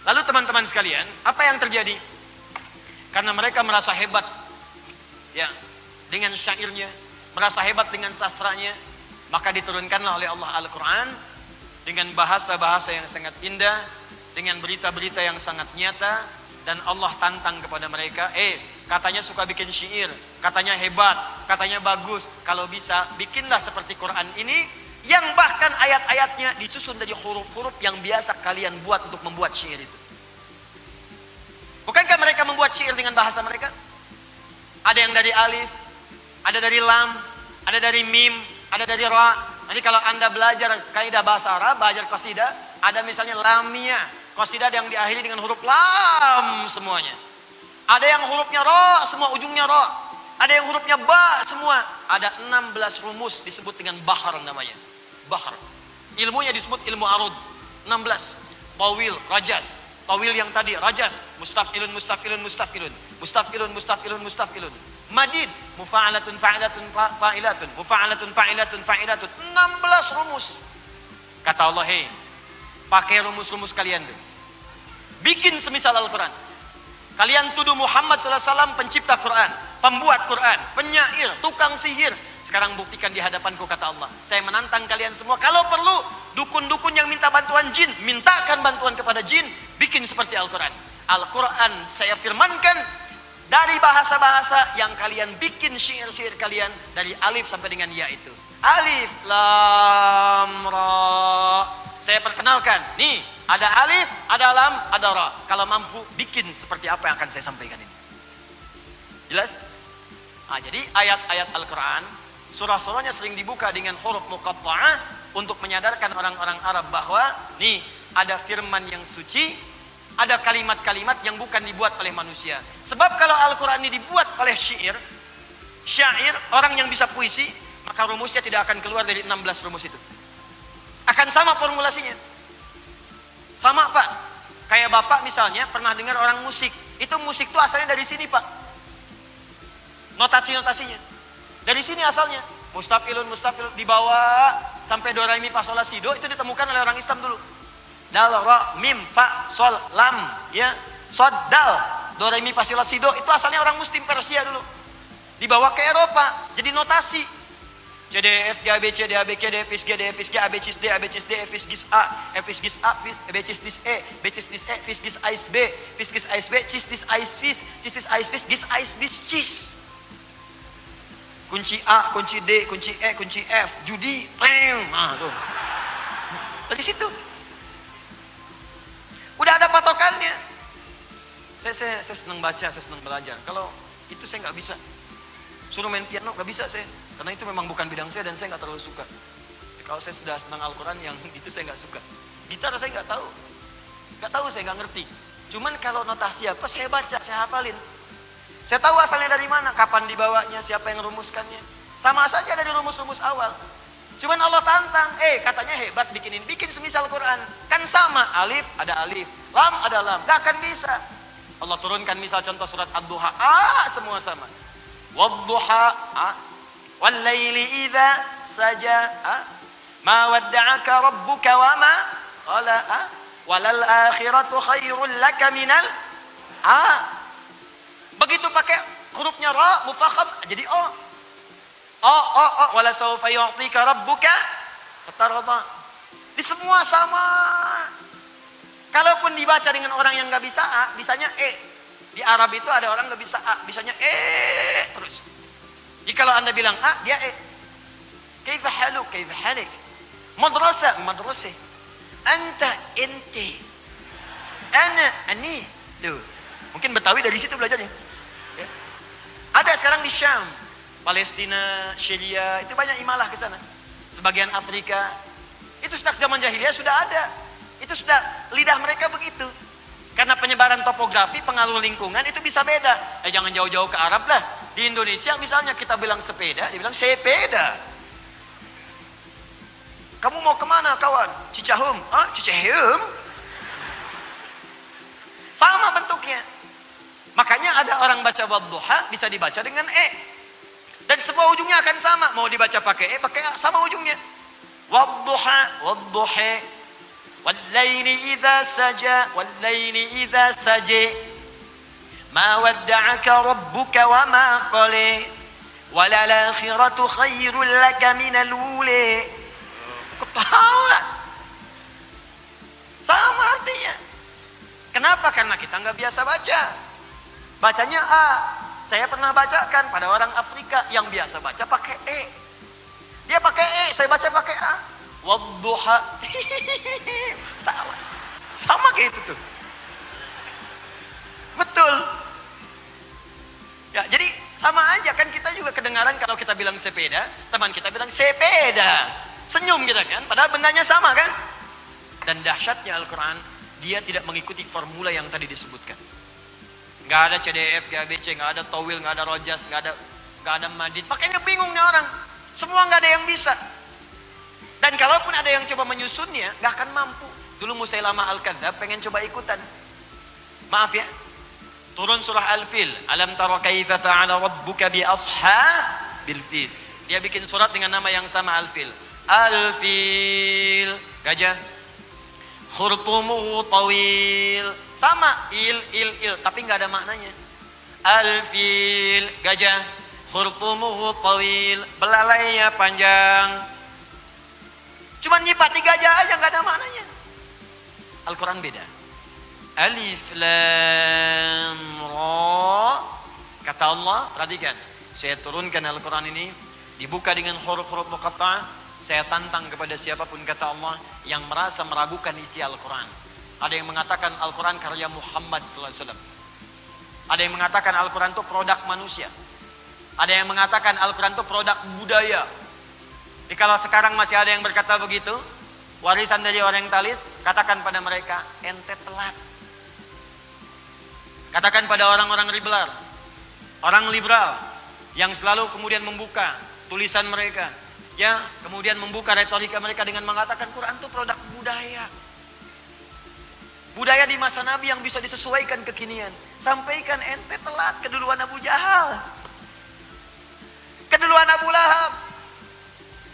Lalu teman-teman sekalian, apa yang terjadi? Karena mereka merasa hebat, ya, dengan syairnya, merasa hebat dengan sastranya, maka diturunkanlah oleh Allah Al-Quran dengan bahasa-bahasa yang sangat indah, dengan berita-berita yang sangat nyata, dan Allah tantang kepada mereka, katanya suka bikin syair, katanya hebat, katanya bagus, kalau bisa bikinlah seperti Quran ini, yang bahkan ayat-ayatnya disusun dari huruf-huruf yang biasa kalian buat untuk membuat syair itu. Bukankah mereka membuat syair dengan bahasa mereka? Ada yang dari alif, ada dari lam, ada dari mim, ada dari ra. Nanti kalau Anda belajar kaidah bahasa Arab, belajar qasidah, ada misalnya lamia, qasidah yang diakhiri dengan huruf lam semuanya. Ada yang hurufnya ra, semua ujungnya ra. Ada yang hurufnya ba semua. Ada 16 rumus disebut dengan bahar namanya. Bahar. Ilmunya disebut ilmu arud. 16. Tawil, rajas. Tawil yang tadi, rajas. Mustafilun, mustafilun, mustafilun. Mustafilun, mustafilun, mustafilun. Madid, mufa'alatun, fa'ilatun, fa'ilatun. Mufa'alatun, fa'ilatun, fa'ilatun. 16 rumus. Kata Allah, pakai rumus-rumus kalian tuh. bikin semisal Al-Quran. Kalian tuduh Muhammad SAW pencipta Quran, pembuat Quran, penyair, tukang sihir. Sekarang buktikan di hadapanku, kata Allah. Saya menantang kalian semua. Kalau perlu, dukun-dukun yang minta bantuan jin, mintakan bantuan kepada jin, bikin seperti Al-Quran. Al-Quran saya firmankan dari bahasa-bahasa yang kalian bikin syair-syair kalian dari alif sampai dengan ya itu. Alif, lam, ra. Saya perkenalkan, nih ada alif, ada lam, ada ra. Kalau mampu bikin seperti apa yang akan saya sampaikan ini. Jelas? Jadi ayat-ayat Al-Quran, surah-surahnya sering dibuka dengan huruf muqatta'ah untuk menyadarkan orang-orang Arab bahwa nih ada firman yang suci, ada kalimat-kalimat yang bukan dibuat oleh manusia. Sebab kalau Al-Quran ini dibuat oleh syair, orang yang bisa puisi, maka rumusnya tidak akan keluar dari 16 rumus itu. Akan sama formulasinya. Sama Pak. Kayak Bapak misalnya pernah dengar orang musik. Itu musik itu asalnya dari sini Pak. Notasi-notasinya. Dari sini asalnya. Mustafilun dibawa sampai do re mi fa sol la si do itu ditemukan oleh orang Islam dulu. Dal ra mim fa sol lam ya. Sod dal do re mi fa sol la si do itu asalnya orang muslim Persia dulu. Dibawa ke Eropa jadi notasi. C, D, F, G, A, B, C, D, A, B, K, D, F, G, D, F, G, A, B, C, D, A, B, C, D, F, G, A, F, G, A, B, C, D, E, B, C, D, E, F, G, A, B, F, G, A, B, C, D, A, F, C, A, B, G, A, B, cis. Kunci A, kunci D, kunci E, kunci F, judi, nah tuh. Dari situ. Udah ada patokannya. Saya senang baca, saya senang belajar. Kalau itu saya nggak bisa. Suruh main piano nggak bisa saya, karena itu memang bukan bidang saya dan saya nggak terlalu suka. Kalau saya sudah senang Al-Quran, yang itu saya nggak suka. Gitar saya nggak tahu, saya nggak ngerti. Cuman kalau notasi apa saya baca, saya hafalin. Saya tahu asalnya dari mana, kapan dibawanya, siapa yang rumuskannya. Sama saja dari rumus-rumus awal. Cuman Allah tantang, katanya hebat bikin semisal Quran. Kan sama, alif, lam, ada lam. Gak akan bisa. Allah turunkan misal contoh surat Ad-Duha, semua sama. Wad-duha, wal-laili idza saja, ma wadda'aka rabbuka wa ma qala, walal akhiratu khairul laka minal begitu pakai hurufnya ra mufakham jadi wala sawfa yu'tika rabbuka fatarda. Di semua sama. Kalaupun dibaca dengan orang yang enggak bisa bisanya Di Arab itu ada orang nggak bisa bisanya terus. Jikalau Anda bilang dia kaifa haluk, kaifa halik. Madrasah, madrasah. Anta, inti. Ana, ani. Tuh. Mungkin Betawi dari situ belajarnya. Ya. Ada sekarang di Syam, Palestina, Syria, itu banyak imalah ke sana. Sebagian Afrika. Itu sejak zaman jahiliyah sudah ada. Itu sudah lidah mereka begitu. Karena penyebaran topografi, pengaruh lingkungan itu bisa beda. Jangan jauh-jauh ke Arab lah. Di Indonesia misalnya kita bilang sepeda, dia bilang sepeda. Kamu mau kemana kawan? Cicahum? Cicahum? Sama bentuknya. Makanya ada orang baca wadduha bisa dibaca dengan Dan semua ujungnya akan sama. Mau dibaca pakai pakai sama ujungnya. Wadduha, wadduha. Wal-laili idza saja, wal-laili idza saja. Ma wadda'aka rabbuka wa ma qala. Walal akhiratu khairul laka minal ula. Ketawa. Sama artinya. Kenapa? Karena kita nggak biasa baca. Bacanya Saya pernah bacakan pada orang Afrika yang biasa baca pakai Dia pakai saya baca pakai Wadduha. Tawa. Sama kayak itu tuh. Betul. Ya, jadi sama aja kan kita juga kedengaran kalau kita bilang sepeda, teman kita bilang sepeda. Senyum kita kan, padahal bendanya sama kan? Dan dahsyatnya Al-Quran, dia tidak mengikuti formula yang tadi disebutkan. Nggak ada CDF, nggak ada BC, nggak ada tawil, nggak ada rojas, nggak ada madid. Makanya bingung nih orang. Semua nggak ada yang bisa. Dan kalaupun ada yang coba menyusunnya, nggak akan mampu. Dulu Musailamah Al-Kadzdzab pengen coba ikutan. Maaf ya, turun surah Al-Fil. Alam tara kaifa fa'ala rabbuka bi ashabil fil. Dia bikin surat dengan nama yang sama Al-Fil. Al-Fil, gajah. khurtumuhu tawil. Sama, il, tapi nggak ada maknanya. Al-fil, gajah, khurtumuhu tawil, belalainya panjang. Cuman nyipati gajah aja nggak ada maknanya. Al-Quran beda. Alif lam ra. Kata Allah, perhatikan. Saya turunkan Al-Quran ini dibuka dengan huruf-huruf muqatta'ah. Saya tantang kepada siapapun, kata Allah, yang merasa meragukan isi Al-Quran. Ada yang mengatakan Al-Quran karya Muhammad sallallahu alaihi wasallam. Ada yang mengatakan Al-Quran itu produk manusia. Ada yang mengatakan Al-Quran itu produk budaya. Jadi kalau sekarang masih ada yang berkata begitu, warisan dari orientalis, katakan pada mereka, ente telat. Katakan pada orang-orang liberal, orang liberal yang selalu kemudian membuka tulisan mereka, ya, kemudian membuka retorika mereka dengan mengatakan Quran itu produk budaya. Budaya di masa Nabi yang bisa disesuaikan kekinian. Sampaikan, ente telat, keduluan Abu Jahal, keduluan Abu Lahab,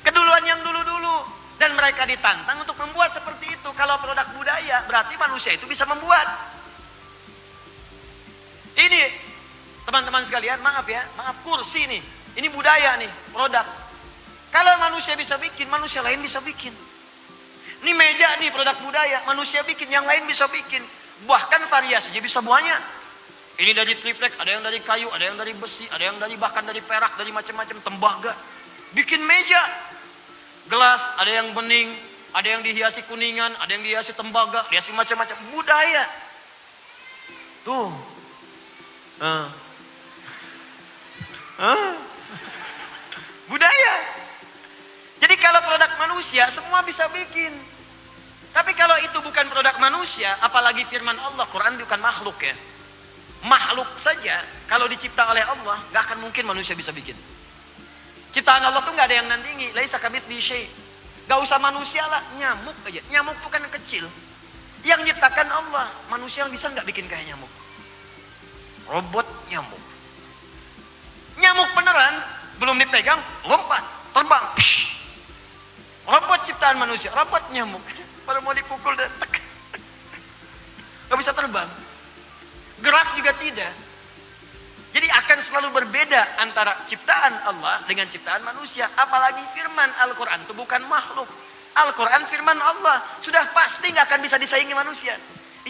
keduluan yang dulu-dulu. Dan mereka ditantang untuk membuat seperti itu. Kalau produk budaya, berarti manusia itu bisa membuat. Ini, teman-teman sekalian, maaf ya, maaf, kursi nih. Ini budaya nih, produk. Kalau manusia bisa bikin, manusia lain bisa bikin. Ini meja nih, produk budaya, manusia bikin, yang lain bisa bikin. Bahkan variasinya bisa banyak. Ini dari triplek, ada yang dari kayu, ada yang dari besi, ada yang dari bahkan dari perak, dari macam-macam tembaga. Bikin meja. Gelas, ada yang bening, ada yang dihiasi kuningan, ada yang dihiasi tembaga, dihiasi macam-macam. Budaya. Tuh. Budaya. Jadi kalau produk manusia, semua bisa bikin. Tapi kalau itu bukan produk manusia, apalagi firman Allah, Quran bukan makhluk ya. Makhluk saja, kalau dicipta oleh Allah, gak akan mungkin manusia bisa bikin. Ciptaan Allah tuh gak ada yang nandingi. Laisa kamitslihi syai'. Gak usah manusia lah, nyamuk aja. Nyamuk tuh kan kecil. Yang nyiptakan Allah. Manusia bisa gak bikin kayak nyamuk? Robot nyamuk. Nyamuk beneran, belum dipegang, lompat, terbang. Psh. Robot ciptaan manusia, robot nyamuk. Baru mau dipukul dan tek. Gak bisa terbang. Gerak juga tidak. Jadi akan selalu berbeda antara ciptaan Allah dengan ciptaan manusia. Apalagi firman Al-Quran itu bukan makhluk. Al-Quran firman Allah. Sudah pasti nggak akan bisa disaingi manusia.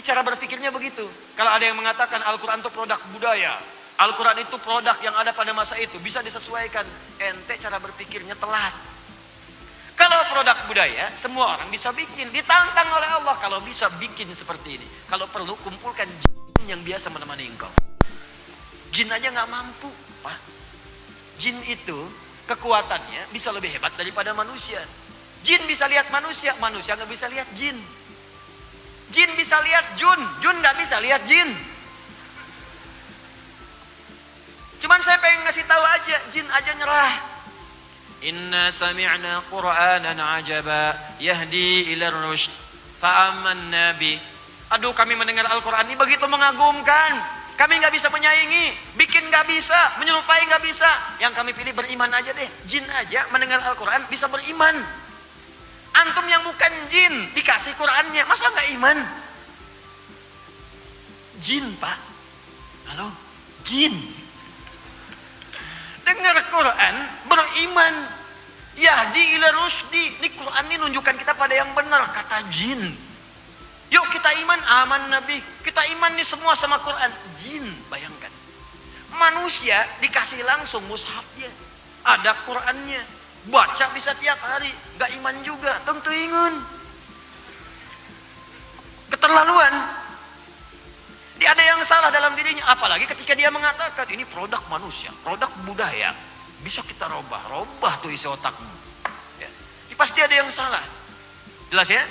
Cara berpikirnya begitu. Kalau ada yang mengatakan Al-Quran itu produk budaya. Al-Quran itu produk yang ada pada masa itu. Bisa disesuaikan. Ente cara berpikirnya telat. Kalau produk budaya, semua orang bisa bikin. Ditantang oleh Allah. Kalau bisa bikin seperti ini. Kalau perlu kumpulkan jin yang biasa menemani engkau. Jin aja nggak mampu, Pak. Jin itu kekuatannya bisa lebih hebat daripada manusia. Jin bisa lihat manusia, manusia nggak bisa lihat jin. Jin bisa lihat jun, jun nggak bisa lihat jin. Cuman saya pengen ngasih tahu aja, jin aja nyerah. Inna sami'na Qur'anan ajaba yahdi ila rusyd fa'amanna bi. Aduh, kami mendengar Al-Quran ini begitu mengagumkan. Kami nggak bisa menyaingi, bikin nggak bisa, menyerupai nggak bisa. Yang kami pilih beriman aja deh. Jin aja mendengar Al-Quran bisa beriman. Antum yang bukan jin dikasih Qurannya, masa nggak iman? Jin, Pak. Halo, jin. Dengar Quran, beriman. Yahdi ila rusdi. Ini Quran ini nunjukkan kita pada yang benar, kata jin. Yuk kita iman, aman Nabi. Kita iman nih semua sama Quran. Jin, bayangkan. Manusia dikasih langsung mushafnya. Ada Qurannya. Baca bisa tiap hari. Gak iman juga, tentu ingun. Keterlaluan. Dia ada yang salah dalam dirinya. Apalagi ketika dia mengatakan, ini produk manusia, produk budaya. Bisa kita robah tuh isi otakmu. Ya. Ini pasti ada yang salah. Jelas ya?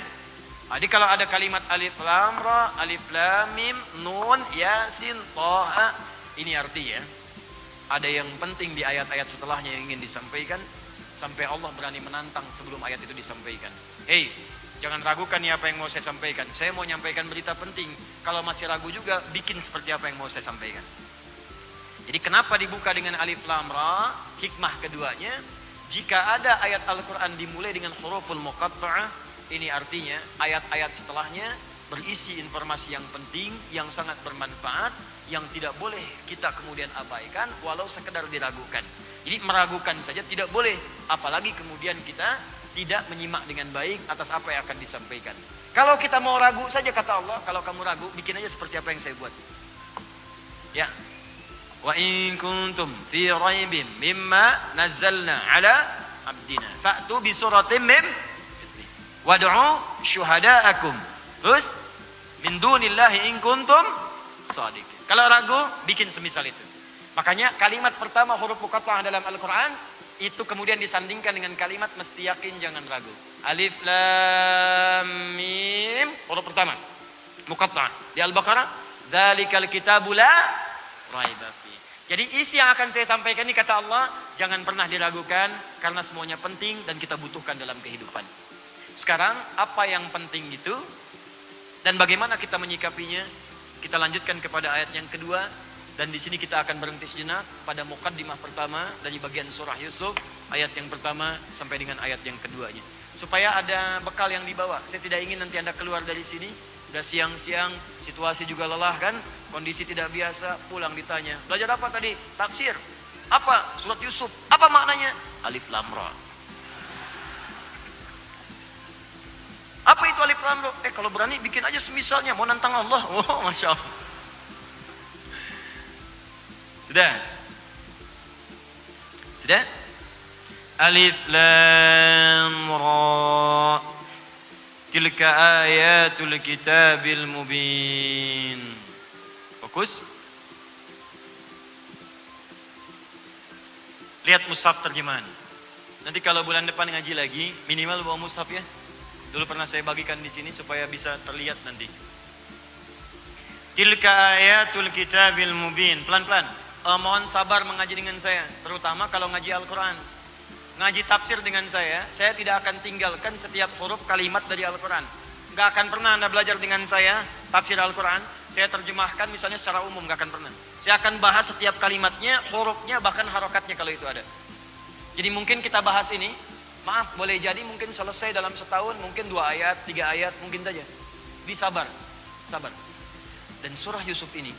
Jadi kalau ada kalimat alif lam ra, alif lam mim, nun, yasin, toha, ini artinya ada yang penting di ayat-ayat setelahnya yang ingin disampaikan sampai Allah berani menantang sebelum ayat itu disampaikan. Hei, jangan ragukan nih apa yang mau saya sampaikan. Saya mau menyampaikan berita penting. Kalau masih ragu juga, bikin seperti apa yang mau saya sampaikan. Jadi kenapa dibuka dengan alif lam ra? Hikmah keduanya, jika ada ayat Al-Quran dimulai dengan huruful muqatta'ah, Ini artinya ayat-ayat setelahnya berisi informasi yang penting, yang sangat bermanfaat, yang tidak boleh kita kemudian abaikan walau sekedar diragukan. Jadi meragukan saja tidak boleh, apalagi kemudian kita tidak menyimak dengan baik atas apa yang akan disampaikan. Kalau kita mau ragu saja, kata Allah, kalau kamu ragu, bikin aja seperti apa yang saya buat. Ya. Wa in kuntum fi raibin mimma nazzalna ala abdina fa'tu bi suratin min wad'u syuhada'akum. Terus min dunillahi in kuntum shadiqin. Kalau ragu, bikin semisal itu. Makanya kalimat pertama huruf muqatta'ah dalam Al-Qur'an itu kemudian disandingkan dengan kalimat mesti yakin jangan ragu. Alif lam mim, huruf pertama muqatta'ah. Di Al-Baqarah, dzalikal kitabu la raiba fi. Jadi isi yang akan saya sampaikan ini kata Allah, jangan pernah diragukan karena semuanya penting dan kita butuhkan dalam kehidupan. Sekarang apa yang penting itu dan bagaimana kita menyikapinya? Kita lanjutkan kepada ayat yang kedua dan di sini kita akan berhenti sejenak pada muqaddimah pertama dari bagian surah Yusuf ayat yang pertama sampai dengan ayat yang keduanya. Supaya ada bekal yang dibawa. Saya tidak ingin nanti Anda keluar dari sini udah siang-siang, situasi juga lelah kan, kondisi tidak biasa, pulang ditanya, belajar apa tadi? Tafsir. Apa? Surat Yusuf. Apa maknanya? Alif Lam Ra. Apa itu Alif Lam Ra? Kalau berani bikin aja semisalnya, mau nantang Allah. Oh, Masya Allah. Sudah? Sudah? Alif Lam Ra. Tilka ayatul kitabil mubin. Fokus. Lihat mushaf terjemahan. Nanti kalau bulan depan ngaji lagi, minimal bawa mushaf ya. Dulu pernah saya bagikan di sini supaya bisa terlihat nanti. Tilka ayatul kitabil mubin. Pelan-pelan. Mohon sabar mengaji dengan saya, terutama kalau ngaji Al-Quran. Ngaji tafsir dengan saya tidak akan tinggalkan setiap huruf kalimat dari Al-Quran. Gak akan pernah Anda belajar dengan saya tafsir Al-Quran, saya terjemahkan misalnya secara umum, gak akan pernah. Saya akan bahas setiap kalimatnya, hurufnya, bahkan harokatnya kalau itu ada. Jadi mungkin kita bahas ini, maaf boleh jadi mungkin selesai dalam setahun, mungkin 2 ayat, 3 ayat, mungkin saja. Sabar. Dan surah Yusuf ini,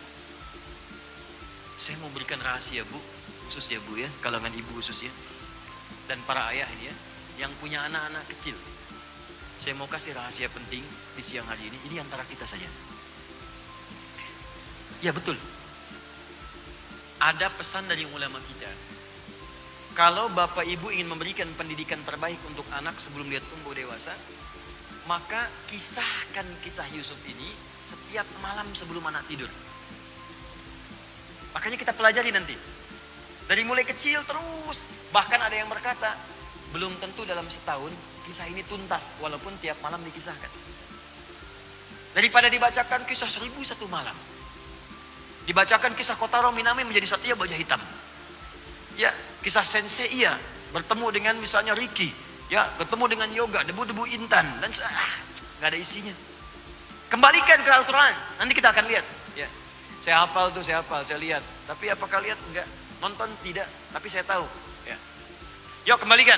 saya mau berikan rahasia Bu, khusus ya Bu ya, kalangan ibu khusus ya. Dan para ayah ini ya, yang punya anak-anak kecil. Saya mau kasih rahasia penting di siang hari ini antara kita saja. Ya betul. Ada pesan dari ulama kita. Kalau bapak ibu ingin memberikan pendidikan terbaik untuk anak sebelum dia tumbuh dewasa, maka kisahkan kisah Yusuf ini setiap malam sebelum anak tidur. Makanya kita pelajari nanti. Dari mulai kecil terus. Bahkan ada yang berkata, belum tentu dalam setahun kisah ini tuntas, walaupun tiap malam dikisahkan. Daripada dibacakan kisah 1001 malam. Dibacakan kisah Kotaro Minami menjadi Satya Baja Hitam. Ya, kisah Sensei iya, bertemu dengan misalnya Ricky. Ya, bertemu dengan Yoga, debu-debu intan. Dan gak ada isinya. Kembalikan ke Al-Quran, nanti kita akan lihat. Ya, saya hafal tuh, saya lihat. Tapi apakah lihat? Enggak. Nonton tidak, tapi saya tahu. Ya. Yuk kembalikan.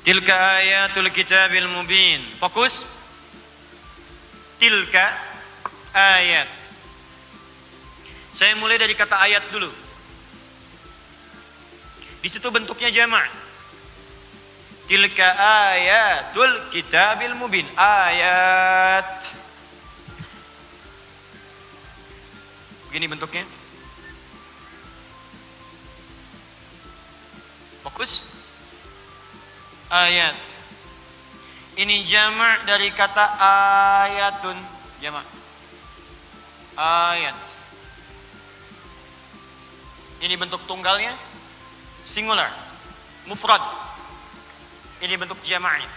Tilka ayatul kitabil mubin. Fokus. Tilka ayat. Saya mulai dari kata ayat dulu. Di situ bentuknya jamak. Tilka ayatul kitabil mubin. Ayat. Begini bentuknya. Fokus. Ayat. Ini jamak dari kata ayatun. Jamak. Ayat. Ini bentuk tunggalnya. Singular. Mufrad. Ini bentuk jamaknya.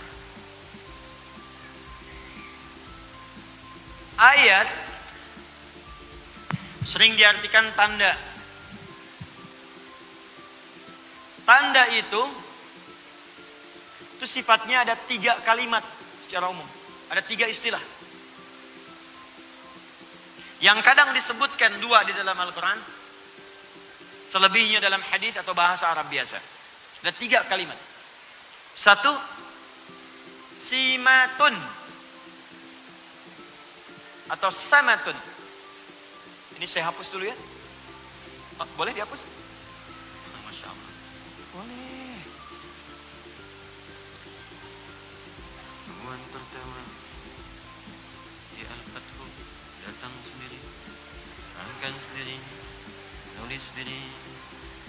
Ayat sering diartikan tanda. Tanda itu sifatnya ada 3 kalimat secara umum. Ada 3 istilah. Yang kadang disebutkan 2 di dalam Al-Quran. Selebihnya dalam hadis atau bahasa Arab biasa. Ada 3 kalimat. 1, simatun atau samatun. Ini saya hapus dulu ya. Oh, boleh dihapus? Masya Allah. Boleh. Temuan pertama di Al-Fathu, datang sendiri, angkat sendiri, nulis sendiri,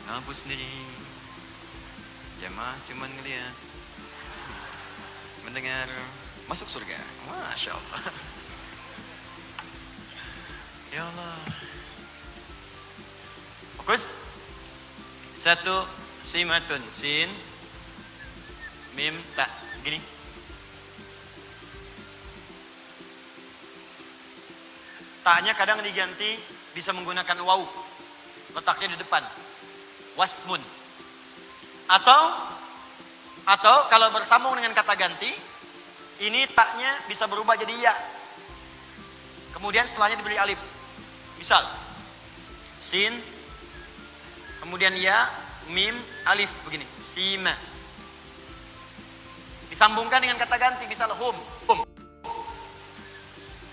hapus sendiri. Jamaah cuma ngeliat, mendengar, masuk surga. Masya Allah. Ya Allah. Fokus. Satu, simatun, sin, mim, ta. Gini. Taknya kadang diganti bisa menggunakan waw. Letaknya di depan. Wasmun. Atau kalau bersambung dengan kata ganti, ini taknya bisa berubah jadi ya. Kemudian setelahnya diberi alif. Misal, sin, kemudian ya, mim, alif, begini. Sima. Disambungkan dengan kata ganti, misal hum.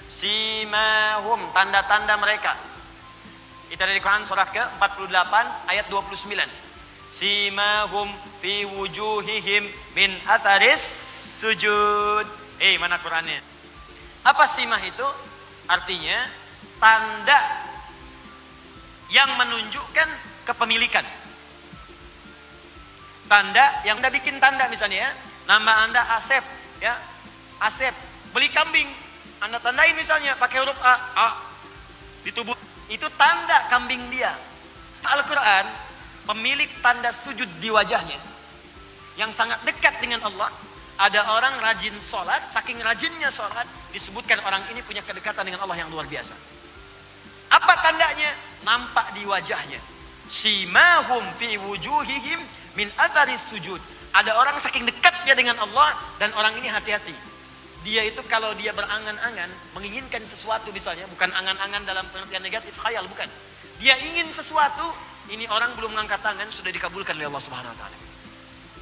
Simahum, tanda-tanda mereka. Kita dari Quran surah ke-48 ayat 29. Simahum fi wujuhihim min atharis sujud. Mana Qurannya? Apa simah itu? Artinya tanda yang menunjukkan kepemilikan. Tanda yang Anda bikin tanda misalnya ya. Nama Anda Asep ya. Asep, beli kambing. Anda tandain misalnya pakai huruf A di tubuh. Itu tanda kambing dia. Al-Quran pemilik tanda sujud di wajahnya yang sangat dekat dengan Allah. Ada orang rajin sholat, saking rajinnya sholat, disebutkan orang ini punya kedekatan dengan Allah yang luar biasa. Apa tandanya? Nampak di wajahnya. Simahum fi wujuhihim min atharis sujud. Ada orang saking dekatnya dengan Allah, dan orang ini hati-hati. Dia itu kalau dia berangan-angan, menginginkan sesuatu misalnya, bukan angan-angan dalam pengertian negatif, khayal, bukan. Dia ingin sesuatu, ini orang belum mengangkat tangan, sudah dikabulkan oleh Allah Subhanahu Wa Taala.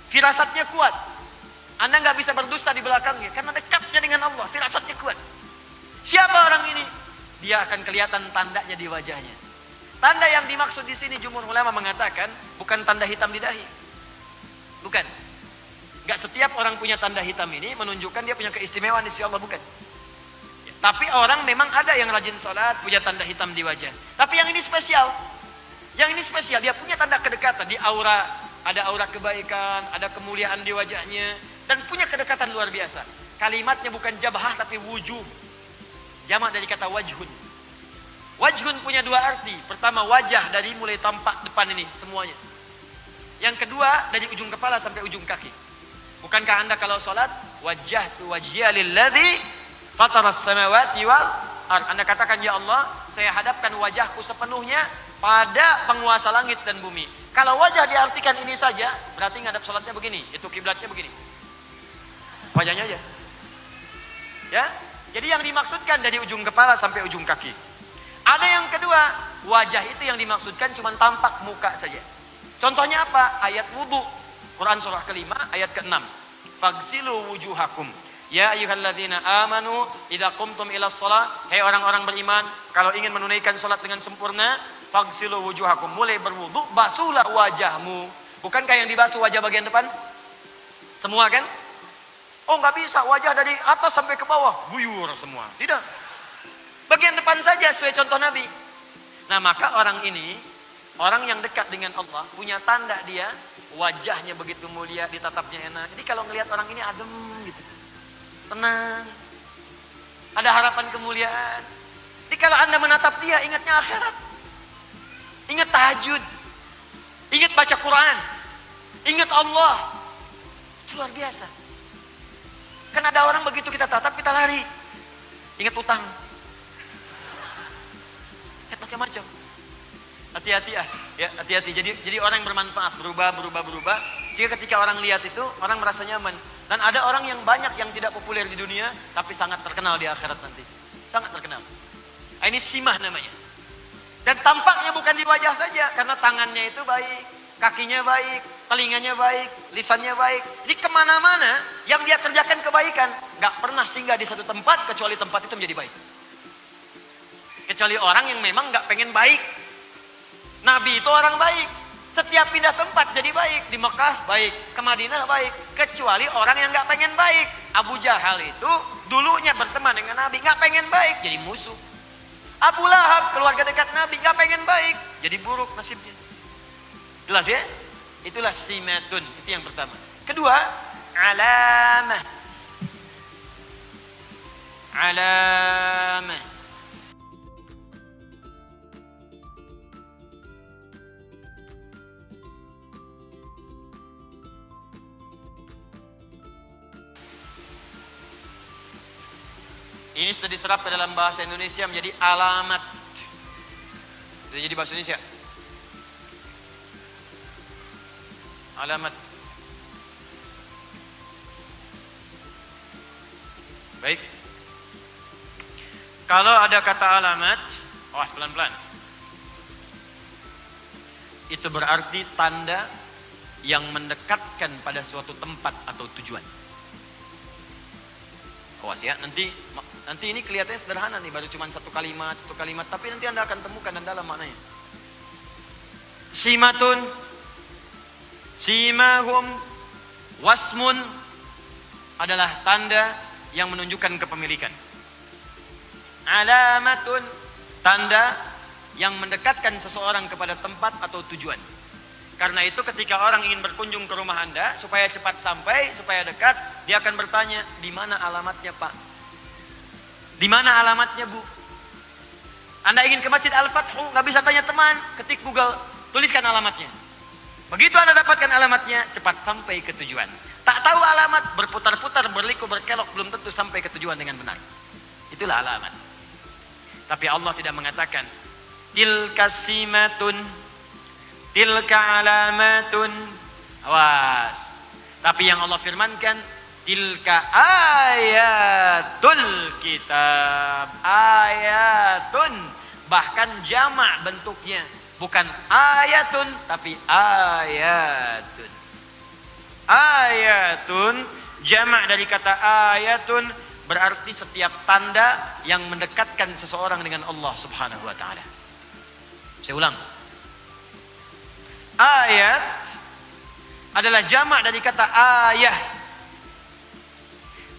Firasatnya kuat. Anda nggak bisa berdusta di belakangnya, karena dekatnya dengan Allah, firasatnya kuat. Siapa orang ini? Dia akan kelihatan tandanya di wajahnya. Tanda yang dimaksud di sini jumhur ulama mengatakan bukan tanda hitam di dahi. Bukan. Gak setiap orang punya tanda hitam ini menunjukkan dia punya keistimewaan di sisi Allah, bukan. Ya, tapi orang memang ada yang rajin sholat punya tanda hitam di wajah. Tapi yang ini spesial. Yang ini spesial, dia punya tanda kedekatan di aura, ada aura kebaikan, ada kemuliaan di wajahnya, dan punya kedekatan luar biasa. Kalimatnya bukan jabahah tapi wujuh. Jamak dari kata wajhun. Wajhun punya dua arti. Pertama wajah, dari mulai tampak depan ini semuanya. Yang kedua dari ujung kepala sampai ujung kaki. Bukankah Anda kalau sholat wajjahtu wajhiya lilladzi fataras samawati wal ard. Anda katakan, ya Allah, saya hadapkan wajahku sepenuhnya pada penguasa langit dan bumi. Kalau wajah diartikan ini saja, berarti ngadap sholatnya begini, itu kiblatnya begini. Wajahnya aja. Ya, jadi yang dimaksudkan dari ujung kepala sampai ujung kaki. Ada yang kedua, wajah itu yang dimaksudkan cuma tampak muka saja. Contohnya apa? Ayat wudu. Quran surah kelima ayat ke-6. Fagsilu wujuhakum. Ya ayyuhalladzina amanu idza qumtum ilas shalah. Hai orang-orang beriman, kalau ingin menunaikan salat dengan sempurna, fagsilu wujuhakum. Mulai berwudu, basuhlah wajahmu. Bukankah yang dibasuh wajah bagian depan? Semua kan? Oh, nggak bisa, wajah dari atas sampai ke bawah guyur semua. Tidak. Bagian depan saja sesuai contoh Nabi. Nah, maka orang ini, orang yang dekat dengan Allah, punya tanda dia, wajahnya begitu mulia, ditatapnya enak. Jadi kalau ngelihat orang ini adem gitu, tenang, ada harapan kemuliaan. Jadi kalau Anda menatap dia, ingatnya akhirat, ingat tahajud, ingat baca Quran, ingat Allah. Itu luar biasa. Kan ada orang begitu kita tatap, kita lari, ingat utang, ingat macam-macam. Hati-hati ya, hati-hati. Jadi orang yang bermanfaat, berubah. Sehingga ketika orang lihat itu, orang merasa nyaman. Dan ada orang yang banyak yang tidak populer di dunia, tapi sangat terkenal di akhirat nanti. Sangat terkenal. Ini simah namanya. Dan tampaknya bukan di wajah saja, karena tangannya itu baik, kakinya baik, telinganya baik, lisannya baik. Jadi kemana-mana yang dia kerjakan kebaikan, gak pernah singgah di satu tempat kecuali tempat itu menjadi baik. Kecuali orang yang memang gak pengen baik. Nabi itu orang baik. Setiap pindah tempat jadi baik. Di Mekah baik, ke Madinah baik. Kecuali orang yang gak pengen baik. Abu Jahal itu dulunya berteman dengan Nabi, gak pengen baik, jadi musuh. Abu Lahab, keluarga dekat Nabi, gak pengen baik, jadi buruk nasibnya. Jelas ya? Itulah simatun, itu yang pertama. Kedua, alamah. Alamah. Ini sudah diserap ke dalam bahasa Indonesia menjadi alamat. Sudah jadi bahasa Indonesia. Alamat. Baik. Kalau ada kata alamat, awas pelan-pelan. Itu berarti tanda yang mendekatkan pada suatu tempat atau tujuan. Awas ya, nanti ini kelihatannya sederhana nih, baru cuma satu kalimat, tapi nanti Anda akan temukan dan dalam maknanya. Simatun, simahum, wasmun adalah tanda yang menunjukkan kepemilikan. Alamatun, tanda yang mendekatkan seseorang kepada tempat atau tujuan. Karena itu ketika orang ingin berkunjung ke rumah Anda, supaya cepat sampai, supaya dekat, dia akan bertanya, di mana alamatnya Pak? Di mana alamatnya Bu? Anda ingin ke Masjid Al-Fathu, nggak bisa tanya teman, ketik Google, tuliskan alamatnya. Begitu Anda dapatkan alamatnya, cepat sampai ke tujuan. Tak tahu alamat, berputar-putar, berliku, berkelok, belum tentu sampai ke tujuan dengan benar. Itulah alamat. Tapi Allah tidak mengatakan, tilka simatun, tilka alamatun. Awas. Tapi yang Allah firmankan, tilka ayatul kitab. Ayatun. Bahkan jamak bentuknya. Bukan ayatun, tapi ayatun. Ayatun, jamak dari kata ayatun, berarti setiap tanda yang mendekatkan seseorang dengan Allah Subhanahu wa ta'ala. Saya ulang. Ayat adalah jamak dari kata ayah.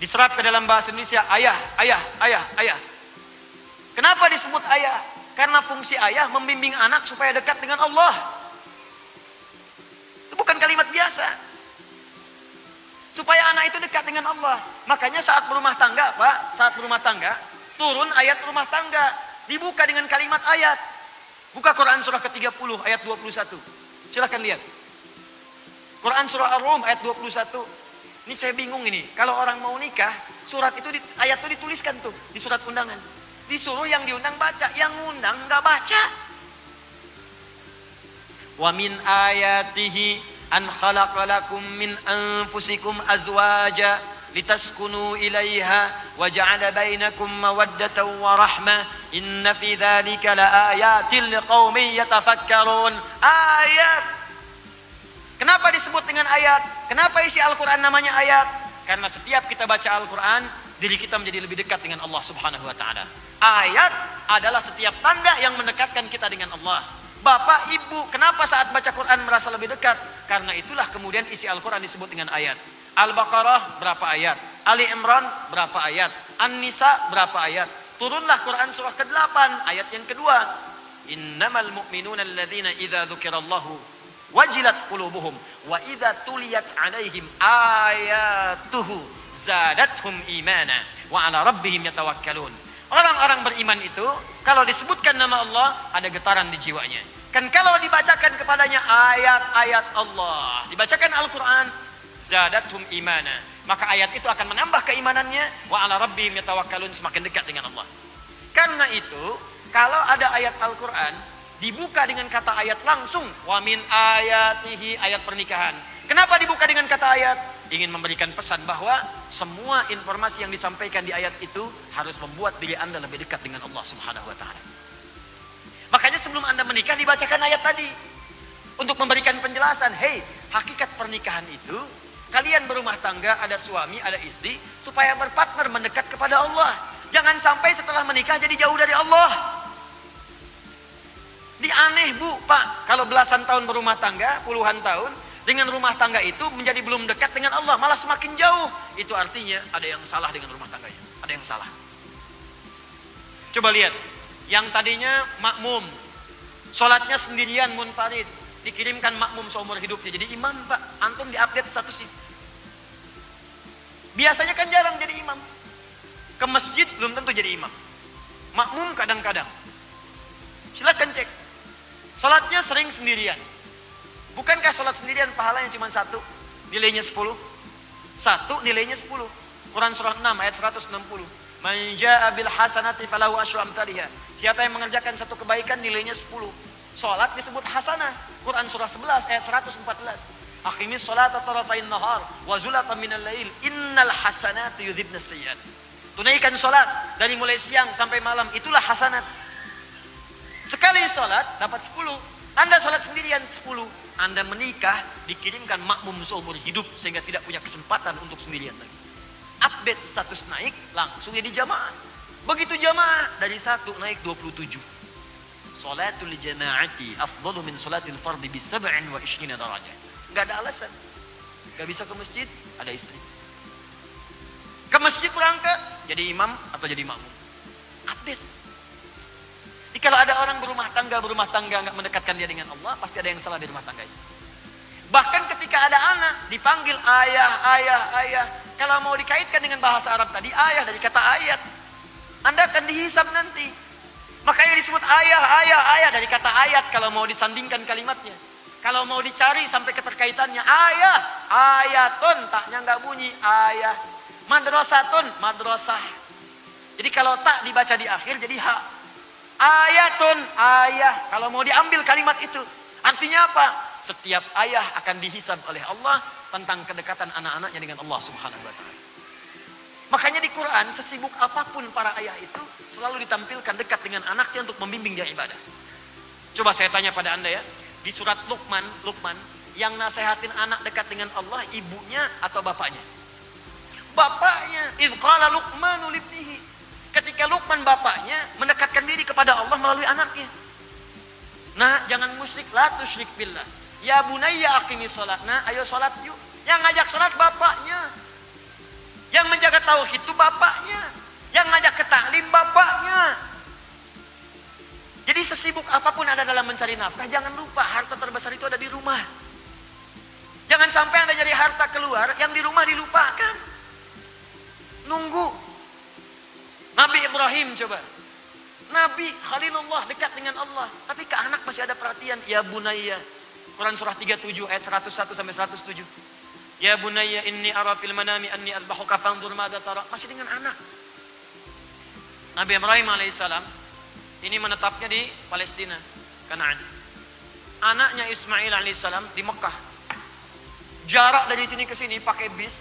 Diserap ke dalam bahasa Indonesia ayah, ayah, ayah, ayah. Kenapa disebut ayah? Karena fungsi ayah membimbing anak supaya dekat dengan Allah. Itu bukan kalimat biasa. Supaya anak itu dekat dengan Allah. Makanya saat berumah tangga, Pak, saat berumah tangga, turun ayat rumah tangga. Dibuka dengan kalimat ayat. Buka Quran surah ke-30 ayat 21. Silahkan lihat. Quran surah Ar-Rum ayat 21. Ini saya bingung ini. Kalau orang mau nikah, surat itu ayat itu dituliskan tuh di surat undangan. Disuruh yang diundang baca, yang ngundang nggak baca. Wa min ayatihi an khalaqalakum min anfusikum azwaja litaskunu ilaiha wa ja'ala bainakum mawaddatan wa rahmah inna fi dzalika laayatil liqaumin yatafakkarun. Ayat. Kenapa disebut dengan ayat? Kenapa isi Al-Qur'an namanya ayat? Karena setiap kita baca Al-Qur'an, diri kita menjadi lebih dekat dengan Allah Subhanahu wa taala. Ayat adalah setiap tanda yang mendekatkan kita dengan Allah. Bapak, Ibu, kenapa saat baca Quran merasa lebih dekat? Karena itulah kemudian isi Al-Quran disebut dengan ayat. Al-Baqarah berapa ayat? Ali Imran berapa ayat? An-Nisa berapa ayat? Turunlah Quran surah ke-8 ayat yang kedua. Innamal mu'minuna alladzina idza dzukirallahu wajilat qulubuhum wa idza tuliyat 'alaihim ayatuhu zadatuhum imana wa 'ala rabbihim yatawakkalun. Orang-orang beriman itu kalau disebutkan nama Allah ada getaran di jiwanya. Kan kalau dibacakan kepadanya ayat-ayat Allah, dibacakan Al-Qur'an, zadathum imana, maka ayat itu akan menambah keimanannya, wa 'ala rabbihim yatawakkalun, semakin dekat dengan Allah. Karena itu, kalau ada ayat Al-Qur'an dibuka dengan kata ayat langsung, wa min ayatihi, ayat pernikahan. Kenapa dibuka dengan kata ayat? Ingin memberikan pesan bahwa semua informasi yang disampaikan di ayat itu harus membuat diri Anda lebih dekat dengan Allah Subhanahu wa taala. Makanya sebelum Anda menikah dibacakan ayat tadi untuk memberikan penjelasan penjelasan, hei, hakikat pernikahan itu, kalian berumah tangga, ada suami, ada istri, supaya berpartner mendekat kepada Allah. Jangan sampai setelah menikah jadi jauh dari Allah. Aneh bu, Pak, kalau belasan tahun berumah tangga, puluhan tahun, dengan rumah tangga itu menjadi belum dekat dengan Allah, malah semakin jauh. Itu artinya ada yang salah dengan rumah tangganya, ada yang salah. Coba lihat, yang tadinya makmum, sholatnya sendirian munfarid, dikirimkan makmum seumur hidupnya jadi imam, Pak. Antum diupdate statusnya. Biasanya kan jarang jadi imam. Ke masjid belum tentu jadi imam. Makmum kadang-kadang. Silakan cek. Sholatnya sering sendirian. Bukankah sholat sendirian pahalanya cuma 1? Nilainya 10? 1 nilainya 10. Quran surah 6 ayat 160. Man jaa bil hasanati falahu asyru amsalihha. Siapa yang mengerjakan satu kebaikan nilainya 10. Salat disebut hasanah. Quran surah 11 ayat 114. Aqimis sholata tarafain nahar wa zulatan minal lail innal hasanati yudhibnas sayyi'at. Tunaikan salat dari mulai siang sampai malam, itulah hasanat. Sekali salat dapat 10. Anda salat sendirian 10. Anda menikah dikirimkan makmum seumur hidup sehingga tidak punya kesempatan untuk sendirian lagi. Update status naik, langsung jadi jamaah. Begitu jamaah, dari 1 naik 27. Salatul jama'ati afdalu min salatil fardi bi 27 darajah. Enggak ada alasan. Enggak bisa ke masjid, ada istri. Ke masjid berangkat, jadi imam atau jadi makmum. Update. Jadi kalau ada orang berumah tangga enggak mendekatkan dia dengan Allah, pasti ada yang salah di rumah tangganya. Bahkan ketika ada anak dipanggil ayah. Kalau mau dikaitkan dengan bahasa Arab tadi, ayah dari kata ayat. Anda akan dihisab nanti. Makanya disebut ayah dari kata ayat kalau mau disandingkan kalimatnya. Kalau mau dicari sampai keterkaitannya, ayatun, taknya nggak bunyi, ayah. Madrasatun, madrasah. Jadi kalau tak dibaca di akhir jadi ha. Ayatun, ayah. Kalau mau diambil kalimat itu, artinya apa? Setiap ayah akan dihisab oleh Allah tentang kedekatan anak-anaknya dengan Allah Subhanahu wa taala. Makanya di Quran, sesibuk apapun para ayah itu selalu ditampilkan dekat dengan anaknya untuk membimbing dia ibadah. Coba saya tanya pada Anda ya, di surat Luqman, yang nasehatin anak dekat dengan Allah, ibunya atau bapaknya? Bapaknya. Idz qala Luqmanu libnihi. Ketika Luqman bapaknya mendekatkan diri kepada Allah melalui anaknya. Nah, jangan musyrik, la tusyrik billah. Ya bunayya aqimis sholat. Nah, ayo sholat yuk. Yang ngajak sholat bapaknya. Yang menjaga tauhid itu bapaknya. Yang ngajak ke taklim bapaknya. Jadi sesibuk apapun Anda dalam mencari nafkah, jangan lupa harta terbesar itu ada di rumah. Jangan sampai Anda jadi harta keluar, yang di rumah dilupakan. Nunggu. Nabi Ibrahim coba. Nabi Khalilullah dekat dengan Allah. Tapi ke anak masih ada perhatian. Ya bunayya. Quran surah 37 ayat 101 sampai 107. Ya bunayya inni ara fil manami anni adbahuka fanzur madza tara. Masih dengan anak. Nabi Ibrahim alaihissalam ini menetapnya di Palestina, Kanaan. Anaknya Ismail alaihissalam di Mekah. Jarak dari sini ke sini pakai bis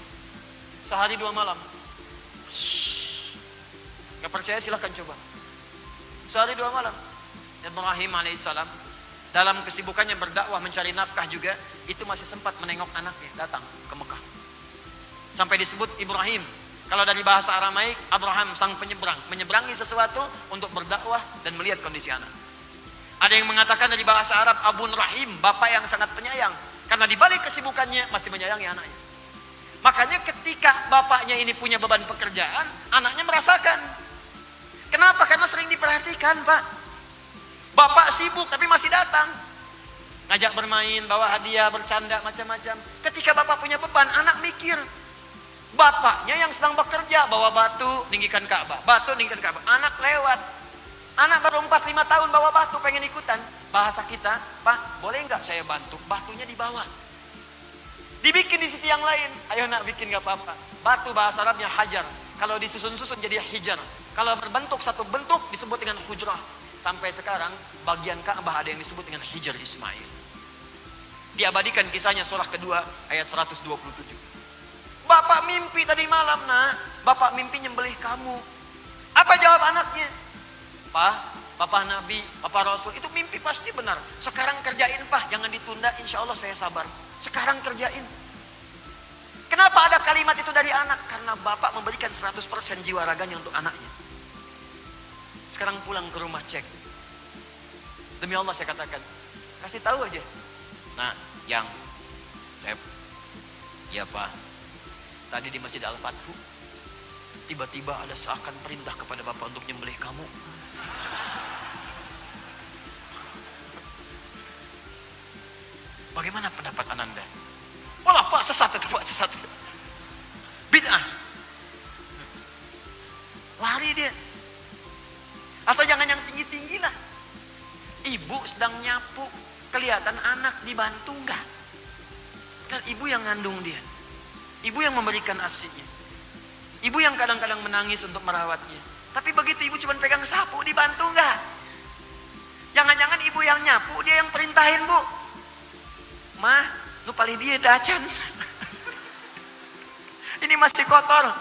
sehari 2 malam. Gak percaya silahkan coba. Sehari 2 malam. Ibrahim alaihissalam dalam kesibukannya berdakwah mencari nafkah juga, itu masih sempat menengok anaknya datang ke Mekah. Sampai disebut Ibrahim. Kalau dari bahasa Aramaik, Abraham sang penyeberang, menyeberangi sesuatu untuk berdakwah dan melihat kondisi anak. Ada yang mengatakan dari bahasa Arab, Abun Rahim, bapak yang sangat penyayang, karena di balik kesibukannya masih menyayangi anaknya. Makanya ketika bapaknya ini punya beban pekerjaan, anaknya merasakan. Kenapa? Karena sering diperhatikan, Pak. Bapak sibuk tapi masih datang. Ngajak bermain, bawa hadiah, bercanda, macam-macam. Ketika bapak punya beban, anak mikir. Bapaknya yang sedang bekerja, bawa batu, tinggikan Ka'bah. Batu, tinggikan Ka'bah. Anak lewat. Anak baru 4-5 tahun bawa batu, pengen ikutan. Bahasa kita, Pak, boleh nggak saya bantu? Batunya dibawa. Dibikin di sisi yang lain. Ayo nak, bikin nggak apa-apa. Batu bahasa Arabnya hajar. Kalau disusun-susun jadi hijar. Kalau berbentuk satu bentuk disebut dengan hujrah. Sampai sekarang bagian Ka'bah ada yang disebut dengan Hijr Ismail. Diabadikan kisahnya surah kedua ayat 127. Bapak mimpi tadi malam, nak. Bapak mimpi nyembelih kamu. Apa jawab anaknya? Pak, Papa Nabi, Papa Rasul, itu mimpi pasti benar. Sekarang kerjain Pak, jangan ditunda, insya Allah saya sabar. Sekarang kerjain. Kenapa ada kalimat itu dari anak? Karena bapak memberikan 100% jiwa raganya untuk anaknya. Sekarang pulang ke rumah cek. Demi Allah saya katakan, kasih tahu aja. Nah, yang, ya Pak, tadi di Masjid Al-Fathu, tiba-tiba ada seakan perintah kepada bapak untuk nyembelih kamu. Bagaimana pendapat Ananda? Walah Pak, sesat itu Pak, sesat. Bid'ah. Lari dia. Atau jangan yang tinggi-tinggi lah. Ibu sedang nyapu, kelihatan anak dibantu enggak? Kan ibu yang ngandung dia. Ibu yang memberikan ASI-nya. Ibu yang kadang-kadang menangis untuk merawatnya. Tapi begitu ibu cuma pegang sapu, dibantu enggak? Jangan-jangan ibu yang nyapu, dia yang perintahin, Bu. Mah, lu paling dia dacan. Ini masih kotor.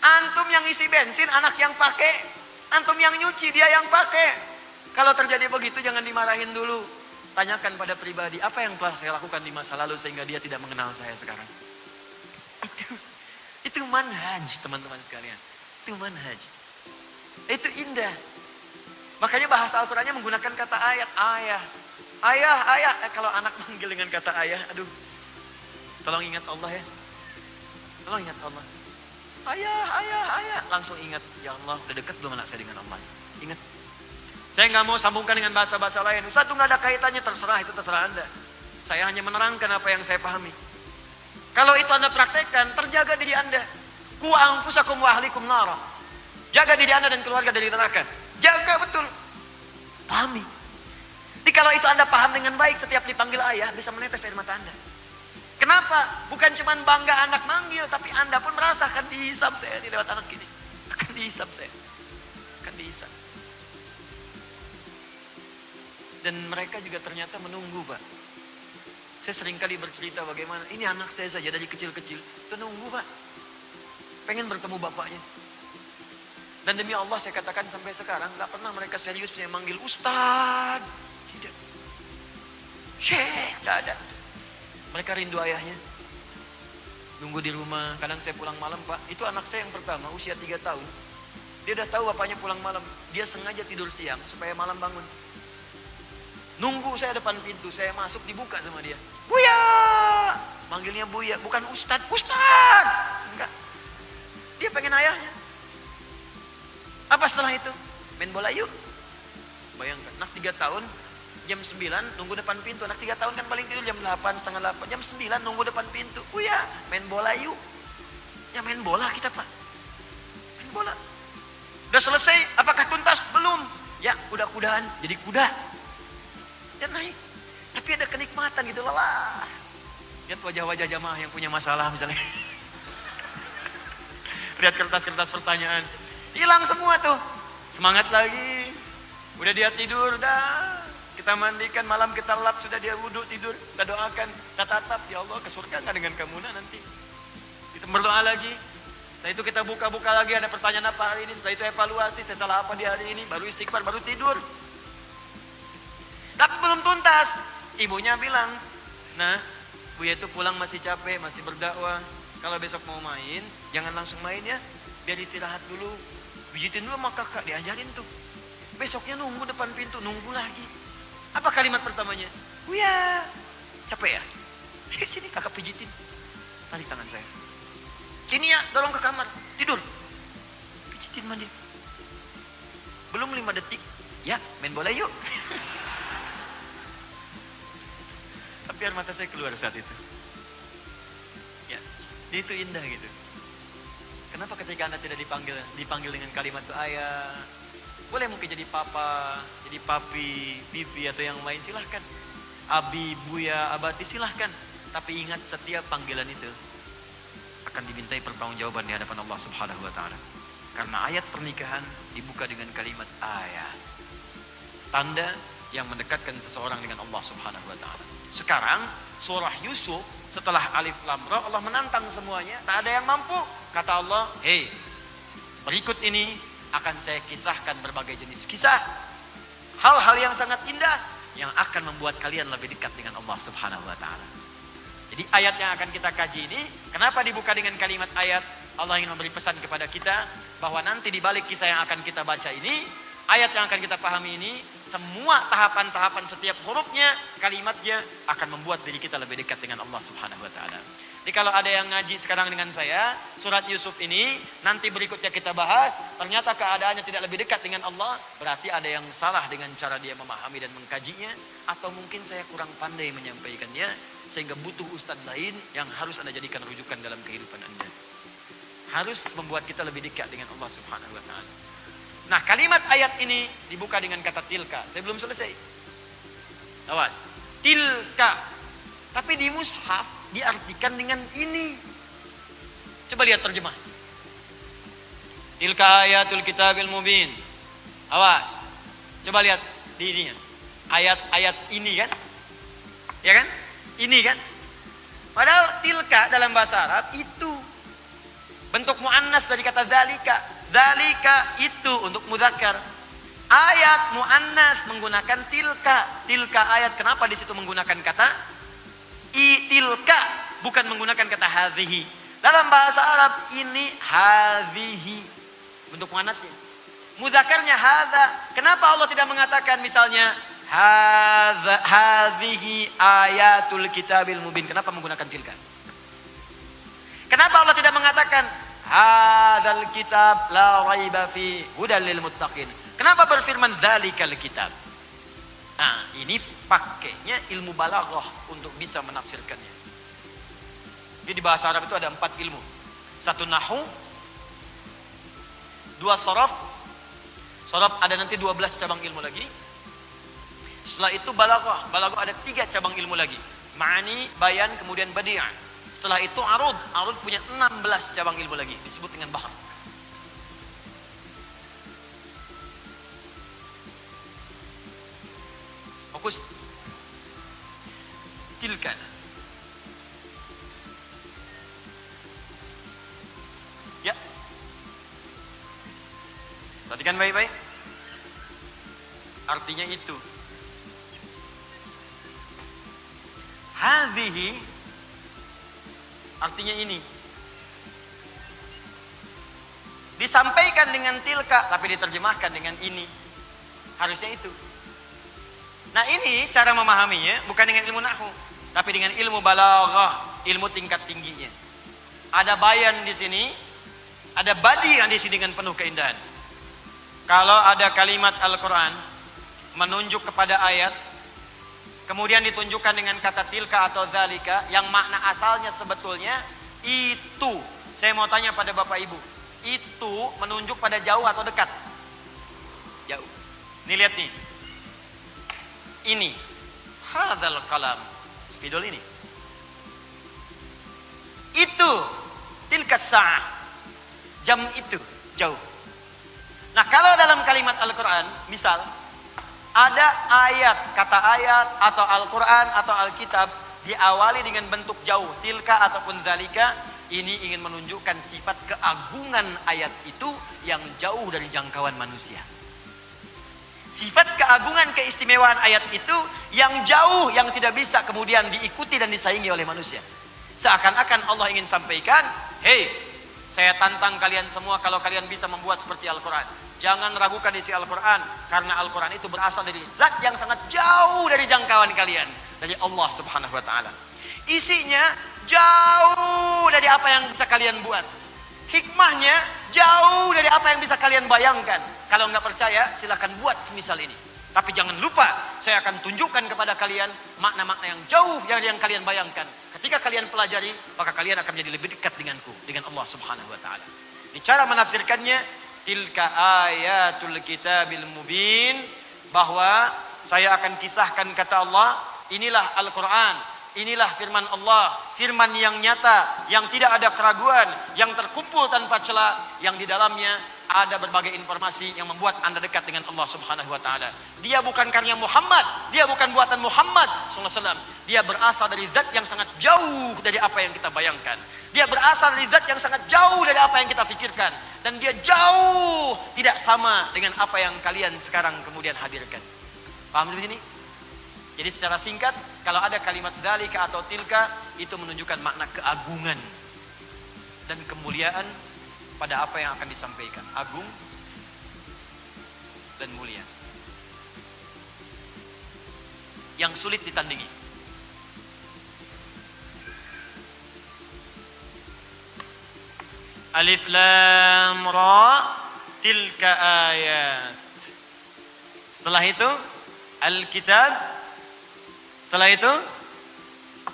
Antum yang isi bensin, anak yang pakai. Antum yang nyuci, dia yang pakai. Kalau terjadi begitu jangan dimarahin dulu. Tanyakan pada pribadi, apa yang telah saya lakukan di masa lalu sehingga dia tidak mengenal saya sekarang. Itu manhaj, teman-teman sekalian. Itu manhaj. Itu indah. Makanya bahasa Al-Qur'annya menggunakan kata ayat, ayah. Ayah, ayah. Kalau anak manggil dengan kata ayah, aduh. Tolong ingat Allah ya. Tolong ingat Allah. Ayah, ayah, ayah. Langsung ingat, ya Allah, udah dekat belum anak saya dengan Allah? Ingat. Saya nggak mau sambungkan dengan bahasa-bahasa lain. Ustaz itu nggak ada kaitannya, terserah, itu terserah Anda. Saya hanya menerangkan apa yang saya pahami. Kalau itu Anda praktekkan, terjaga diri Anda. Ku anfusakum wa ahlikum nara. Jaga diri Anda dan keluarga dari neraka. Jaga betul. Pahami. Jadi kalau itu Anda paham dengan baik, setiap dipanggil ayah, bisa menetes air mata Anda. Kenapa? Bukan cuma bangga anak manggil, tapi Anda pun merasakan dihisap saya di lewat anak ini. Akan dihisap saya. Akan dihisap. Dan mereka juga ternyata menunggu, Pak. Saya seringkali bercerita bagaimana, ini anak saya saja dari kecil-kecil. Itu nunggu, Pak. Pengen bertemu bapaknya. Dan demi Allah saya katakan sampai sekarang, gak pernah mereka serius saya manggil Ustaz. Tidak. Syekh, gak ada. Mereka rindu ayahnya. Nunggu di rumah, kadang saya pulang malam, Pak. Itu anak saya yang pertama, usia 3 tahun. Dia udah tahu bapaknya pulang malam. Dia sengaja tidur siang supaya malam bangun. Nunggu saya depan pintu, saya masuk dibuka sama dia. Buya! Manggilnya Buya, bukan Ustad. Ustad! Enggak. Dia pengen ayahnya. Apa setelah itu? Main bola yuk. Bayangkan, anak 3 tahun, jam 9 nunggu depan pintu. Anak 3 tahun kan paling tidur jam 8, setengah 8. Jam 9 nunggu depan pintu. Buya, main bola yuk. Ya main bola kita, Pak. Main bola. Udah selesai, apakah tuntas? Belum. Ya, udah kudaan, jadi kuda. Dan naik. Tapi ada kenikmatan gitu, lelah. Lihat wajah-wajah jamaah yang punya masalah misalnya. Lihat kertas-kertas pertanyaan. Hilang semua tuh. Semangat lagi. Udah dia tidur, dah. Kita mandikan, malam kita lap, sudah dia wudhu tidur. Kita doakan, kita tatap, ya Allah ke surga nggak dengan kamu nanti. Kita berdoa lagi. Setelah itu kita buka-buka lagi, ada pertanyaan apa hari ini. Setelah itu evaluasi, saya salah apa di hari ini. Baru istighfar, baru tidur. Tapi belum tuntas. Ibunya bilang, nah, Buya itu pulang masih capek, masih berdakwah. Kalau besok mau main, jangan langsung main ya. Biar istirahat dulu. Pijitin dulu sama kakak, diajarin tuh. Besoknya nunggu depan pintu, nunggu lagi. Apa kalimat pertamanya? Buya, capek ya? Sini kakak pijitin. Tarik tangan saya. Sini ya, dorong ke kamar, tidur. Pijitin mandi. Belum 5 detik, ya main bola yuk. Tapi air mata saya keluar saat itu. Ya, itu indah gitu. Kenapa ketika Anda tidak dipanggil dengan kalimat itu ayah, boleh mungkin jadi papa, jadi papi, bibi atau yang lain silahkan. Abi, buya, abati silahkan. Tapi ingat setiap panggilan itu akan dimintai pertanggungjawaban di hadapan Allah Subhanahu wa taala. Karena ayat pernikahan dibuka dengan kalimat ayah. Tanda yang mendekatkan seseorang dengan Allah Subhanahu wa taala. Sekarang surah Yusuf setelah alif lam ra Allah menantang semuanya, tak ada yang mampu. Kata Allah, "Hei, berikut ini akan saya kisahkan berbagai jenis kisah, hal-hal yang sangat indah yang akan membuat kalian lebih dekat dengan Allah Subhanahu wa taala. Jadi ayat yang akan kita kaji ini, kenapa dibuka dengan kalimat ayat? Allah ingin memberi pesan kepada kita bahwa nanti di balik kisah yang akan kita baca ini, ayat yang akan kita pahami ini, semua tahapan-tahapan setiap hurufnya, kalimatnya akan membuat diri kita lebih dekat dengan Allah Subhanahu wa taala. Jadi kalau ada yang ngaji sekarang dengan saya, surat Yusuf ini nanti berikutnya kita bahas, ternyata keadaannya tidak lebih dekat dengan Allah, berarti ada yang salah dengan cara dia memahami dan mengkajinya, atau mungkin saya kurang pandai menyampaikannya, sehingga butuh ustadz lain yang harus Anda jadikan rujukan dalam kehidupan Anda. Harus membuat kita lebih dekat dengan Allah Subhanahu wa taala. Nah, kalimat ayat ini dibuka dengan kata tilka. Saya belum selesai. Awas. Tilka. Tapi di mushaf diartikan dengan ini. Coba lihat terjemah. Tilka ayatul kitabil mubin. Awas. Coba lihat di ininya. Ayat-ayat ini kan? Ya kan? Ini kan? Padahal tilka dalam bahasa Arab itu bentuk muannas dari kata zalika. Zalika itu untuk mudzakkar. Ayat muannas menggunakan tilka. Tilka ayat, kenapa di situ menggunakan kata tilka, bukan menggunakan kata hadhihi. Dalam bahasa Arab ini hadhihi bentuk muannasnya. Mudzakarnya hadza. Kenapa Allah tidak mengatakan misalnya hadhihi ayatul kitabil mubin? Kenapa menggunakan tilka? Kenapa Allah tidak mengatakan hadzal kitab la raiba fi hudal lil muttaqin? Kenapa berfirman dzalikal kitab? Nah, ini pakainya ilmu balaghah untuk bisa menafsirkannya. Jadi di bahasa Arab itu ada 4 ilmu. 1 nahwu, 2 sharaf. Sharaf ada nanti 12 cabang ilmu lagi. Setelah itu balaghah. Balaghah ada 3 cabang ilmu lagi. Ma'ani, bayan, kemudian badi'ah. Setelah itu arud. Arud punya 16 cabang ilmu lagi. Disebut dengan bahar. Fokus. Tilka. Ya. Perhatikan baik-baik. Artinya itu. Hadhihi artinya ini. Disampaikan dengan tilka tapi diterjemahkan dengan ini. Harusnya itu. Nah, ini cara memahaminya bukan dengan ilmu nahwu, tapi dengan ilmu balaghah, ilmu tingkat tingginya. Ada bayan di sini, ada badi'ah di sini dengan penuh keindahan. Kalau ada kalimat Al-Qur'an menunjuk kepada ayat, kemudian ditunjukkan dengan kata tilka atau dzalika yang makna asalnya sebetulnya itu. Saya mau tanya pada Bapak Ibu, itu menunjuk pada jauh atau dekat? Jauh. Nih lihat nih. Ini hadzal kalam, spidol ini. Itu tilka sa'ah, jam itu jauh. Nah, kalau dalam kalimat Al-Qur'an misal ada ayat, kata ayat atau Al-Qur'an atau Alkitab diawali dengan bentuk jauh, tilka ataupun dzalika, ini ingin menunjukkan sifat keagungan ayat itu yang jauh dari jangkauan manusia. Sifat keagungan keistimewaan ayat itu yang jauh, yang tidak bisa kemudian diikuti dan disaingi oleh manusia. Seakan-akan Allah ingin sampaikan, hei, saya tantang kalian semua kalau kalian bisa membuat seperti Al-Quran. Jangan ragukan isi Al-Quran, karena Al-Quran itu berasal dari zat yang sangat jauh dari jangkauan kalian, dari Allah Subhanahu wa Ta'ala. Isinya jauh dari apa yang bisa kalian buat. Hikmahnya jauh dari apa yang bisa kalian bayangkan. Kalau nggak percaya, silakan buat semisal ini. Tapi jangan lupa, saya akan tunjukkan kepada kalian makna-makna yang jauh yang kalian bayangkan. Ketika kalian pelajari, maka kalian akan menjadi lebih dekat denganku, dengan Allah Subhanahu wa Ta'ala. Di cara menafsirkannya, tilka ayatul kitabil mubin, bahwa saya akan kisahkan kata Allah, inilah Al-Quran, Inilah firman Allah, firman yang nyata, yang tidak ada keraguan, yang terkumpul tanpa celah, yang di dalamnya ada berbagai informasi yang membuat Anda dekat dengan Allah Subhanahu wa taala. Dia bukan karya Muhammad, dia bukan buatan Muhammad sallallahu alaihi wasallam. Dia berasal dari zat yang sangat jauh dari apa yang kita bayangkan. Dia berasal dari zat yang sangat jauh dari apa yang kita pikirkan, dan dia jauh tidak sama dengan apa yang kalian sekarang kemudian hadirkan. Paham di sini? Jadi secara singkat, kalau ada kalimat dzalika atau tilka, itu menunjukkan makna keagungan dan kemuliaan pada apa yang akan disampaikan. Agung dan mulia, yang sulit ditandingi. Alif lam ra tilka ayat. Setelah itu Alkitab. Setelah itu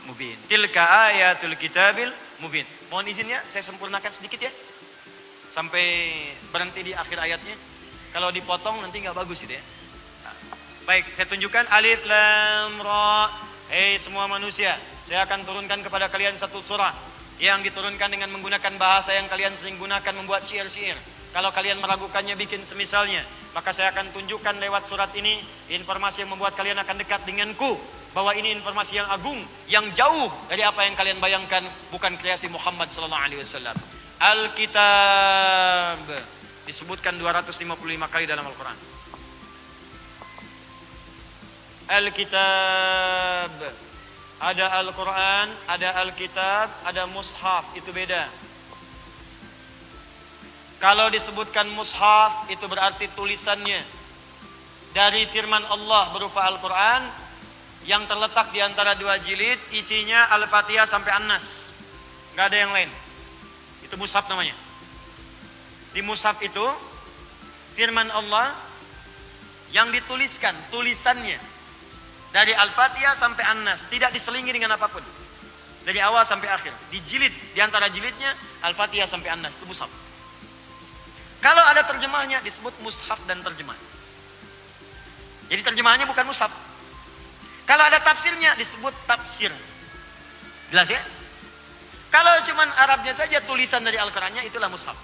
mubin. Tilka ayatul kitabil mubin. Mohon izinnya saya sempurnakan sedikit ya, sampai berhenti di akhir ayatnya. Kalau dipotong nanti nggak bagus itu ya. Baik, saya tunjukkan alif lam ra. Hei semua manusia, saya akan turunkan kepada kalian satu surah yang diturunkan dengan menggunakan bahasa yang kalian sering gunakan membuat syair-syair. Kalau kalian meragukannya bikin semisalnya, maka saya akan tunjukkan lewat surat ini informasi yang membuat kalian akan dekat denganku, bahwa ini informasi yang agung, yang jauh dari apa yang kalian bayangkan, bukan kreasi Muhammad sallallahu alaihi wasallam. Alkitab disebutkan 255 kali dalam Al-Quran. Alkitab, ada Al-Quran, ada Alkitab, ada mushaf, itu beda. Kalau disebutkan mushaf, itu berarti tulisannya dari firman Allah berupa Al-Quran yang terletak di antara dua jilid, isinya Al-Fatihah sampai An-Nas, nggak ada yang lain. Itu mushaf namanya. Di mushaf itu firman Allah yang dituliskan, tulisannya dari Al-Fatihah sampai An-Nas, tidak diselingi dengan apapun, dari awal sampai akhir. Di jilid, di antara jilidnya Al-Fatihah sampai An-Nas, itu mushaf. Kalau ada terjemahnya disebut mushaf dan terjemah. Jadi terjemahannya bukan mushaf. Kalau ada tafsirnya disebut tafsir. Jelas ya? Kalau cuman Arabnya saja tulisan dari Al-Qurannya, itulah mushaf.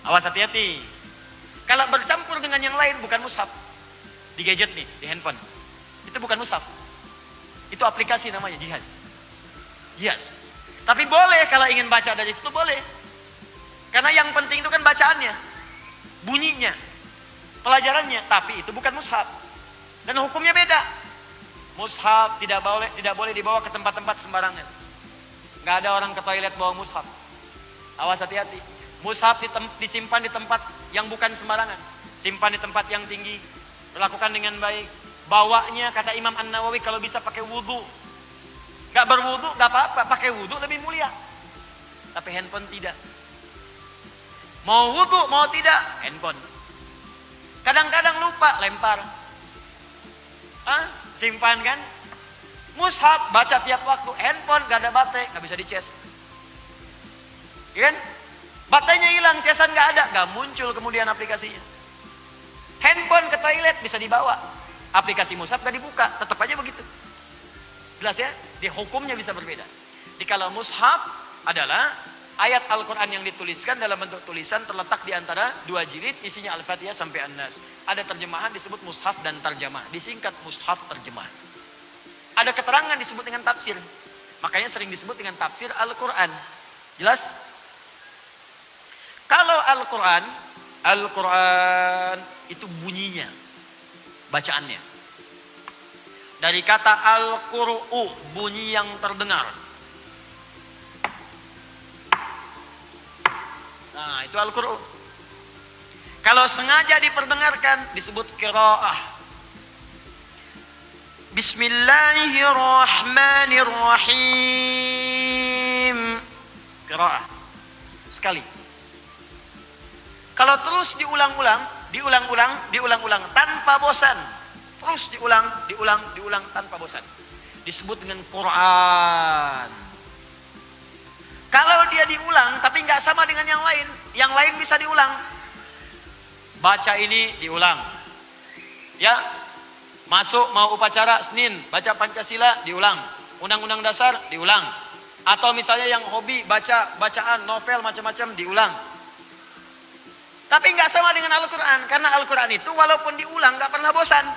Awas, hati-hati. Kalau bercampur dengan yang lain bukan mushaf. Di gadget nih, di handphone, itu bukan mushaf. Itu aplikasi namanya, jihaz. Jihaz. Tapi boleh kalau ingin baca dari situ, boleh. Karena yang penting itu kan bacaannya, bunyinya, pelajarannya. Tapi itu bukan mushaf. Dan hukumnya beda. Mushaf tidak boleh dibawa ke tempat-tempat sembarangan. Nggak ada orang ke toilet bawa mushaf. Awas, hati-hati. Mushaf disimpan di tempat yang bukan sembarangan. Simpan di tempat yang tinggi. Lakukan dengan baik. Bawanya, kata Imam An-Nawawi, kalau bisa pakai wudu. Nggak berwudu nggak apa-apa, pakai wudu lebih mulia. Tapi handphone tidak. Mau wudu, mau tidak, handphone. Kadang-kadang lupa, lempar. Simpan kan? Mushaf, baca tiap waktu. Handphone, gak ada baterai, gak bisa dicas. Ya kan? Baterainya hilang, casan gak ada, gak muncul kemudian aplikasinya. Handphone ke toilet bisa dibawa. Aplikasi mushaf gak dibuka, tetap aja begitu. Jelas ya? Di hukumnya bisa berbeda. Di kalau mushaf adalah ayat Al-Quran yang dituliskan dalam bentuk tulisan, terletak di antara dua jilid, isinya Al-Fatihah sampai An-Nas. Ada terjemahan disebut mushaf dan terjemah, disingkat mushaf terjemah. Ada keterangan disebut dengan tafsir, makanya sering disebut dengan tafsir Al-Quran. Jelas? Kalau Al-Quran itu bunyinya, bacaannya, dari kata Al-Qur'u, bunyi yang terdengar. Nah, itu Al-Qur'an. Kalau sengaja diperdengarkan disebut qiraah. Bismillahirrahmanirrahim. Qiraah. Sekali. Kalau terus diulang-ulang tanpa bosan, terus diulang tanpa bosan, disebut dengan Quran. Kalau dia diulang tapi nggak sama dengan yang lain bisa diulang. Baca ini diulang. Ya, masuk mau upacara Senin, baca Pancasila diulang. Undang-undang dasar diulang. Atau misalnya yang hobi bacaan novel macam-macam diulang. Tapi nggak sama dengan Al-Quran. Karena Al-Quran itu walaupun diulang nggak pernah bosan.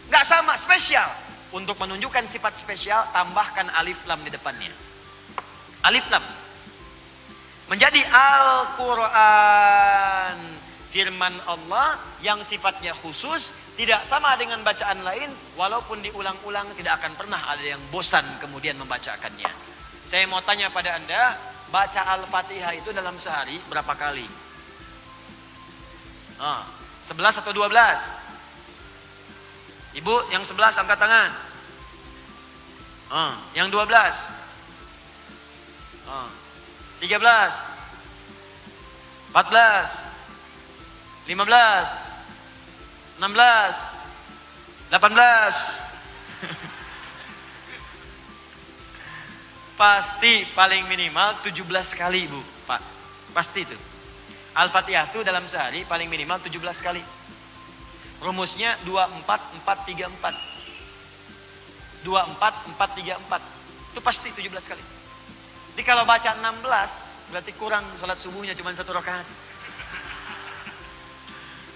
Nggak sama, spesial. Untuk menunjukkan sifat spesial, tambahkan alif lam di depannya. Alif lam. Menjadi Al-Quran, firman Allah yang sifatnya khusus, tidak sama dengan bacaan lain, walaupun diulang-ulang tidak akan pernah ada yang bosan kemudian membacakannya. Saya mau tanya pada Anda, baca Al-Fatihah itu dalam sehari berapa kali? 11 atau 12? Ibu yang 11 angkat tangan. Yang 12? 13? 14? 15? 16? 18? Pasti paling minimal 17 kali, Bu, Pak. Pasti itu. Al-Fatihah itu dalam sehari paling minimal 17 kali. Rumusnya 24-4-3-4. 24-4-3-4. Itu pasti 17 kali. Jadi kalau baca 16, berarti kurang sholat subuhnya cuma 1 rakaat.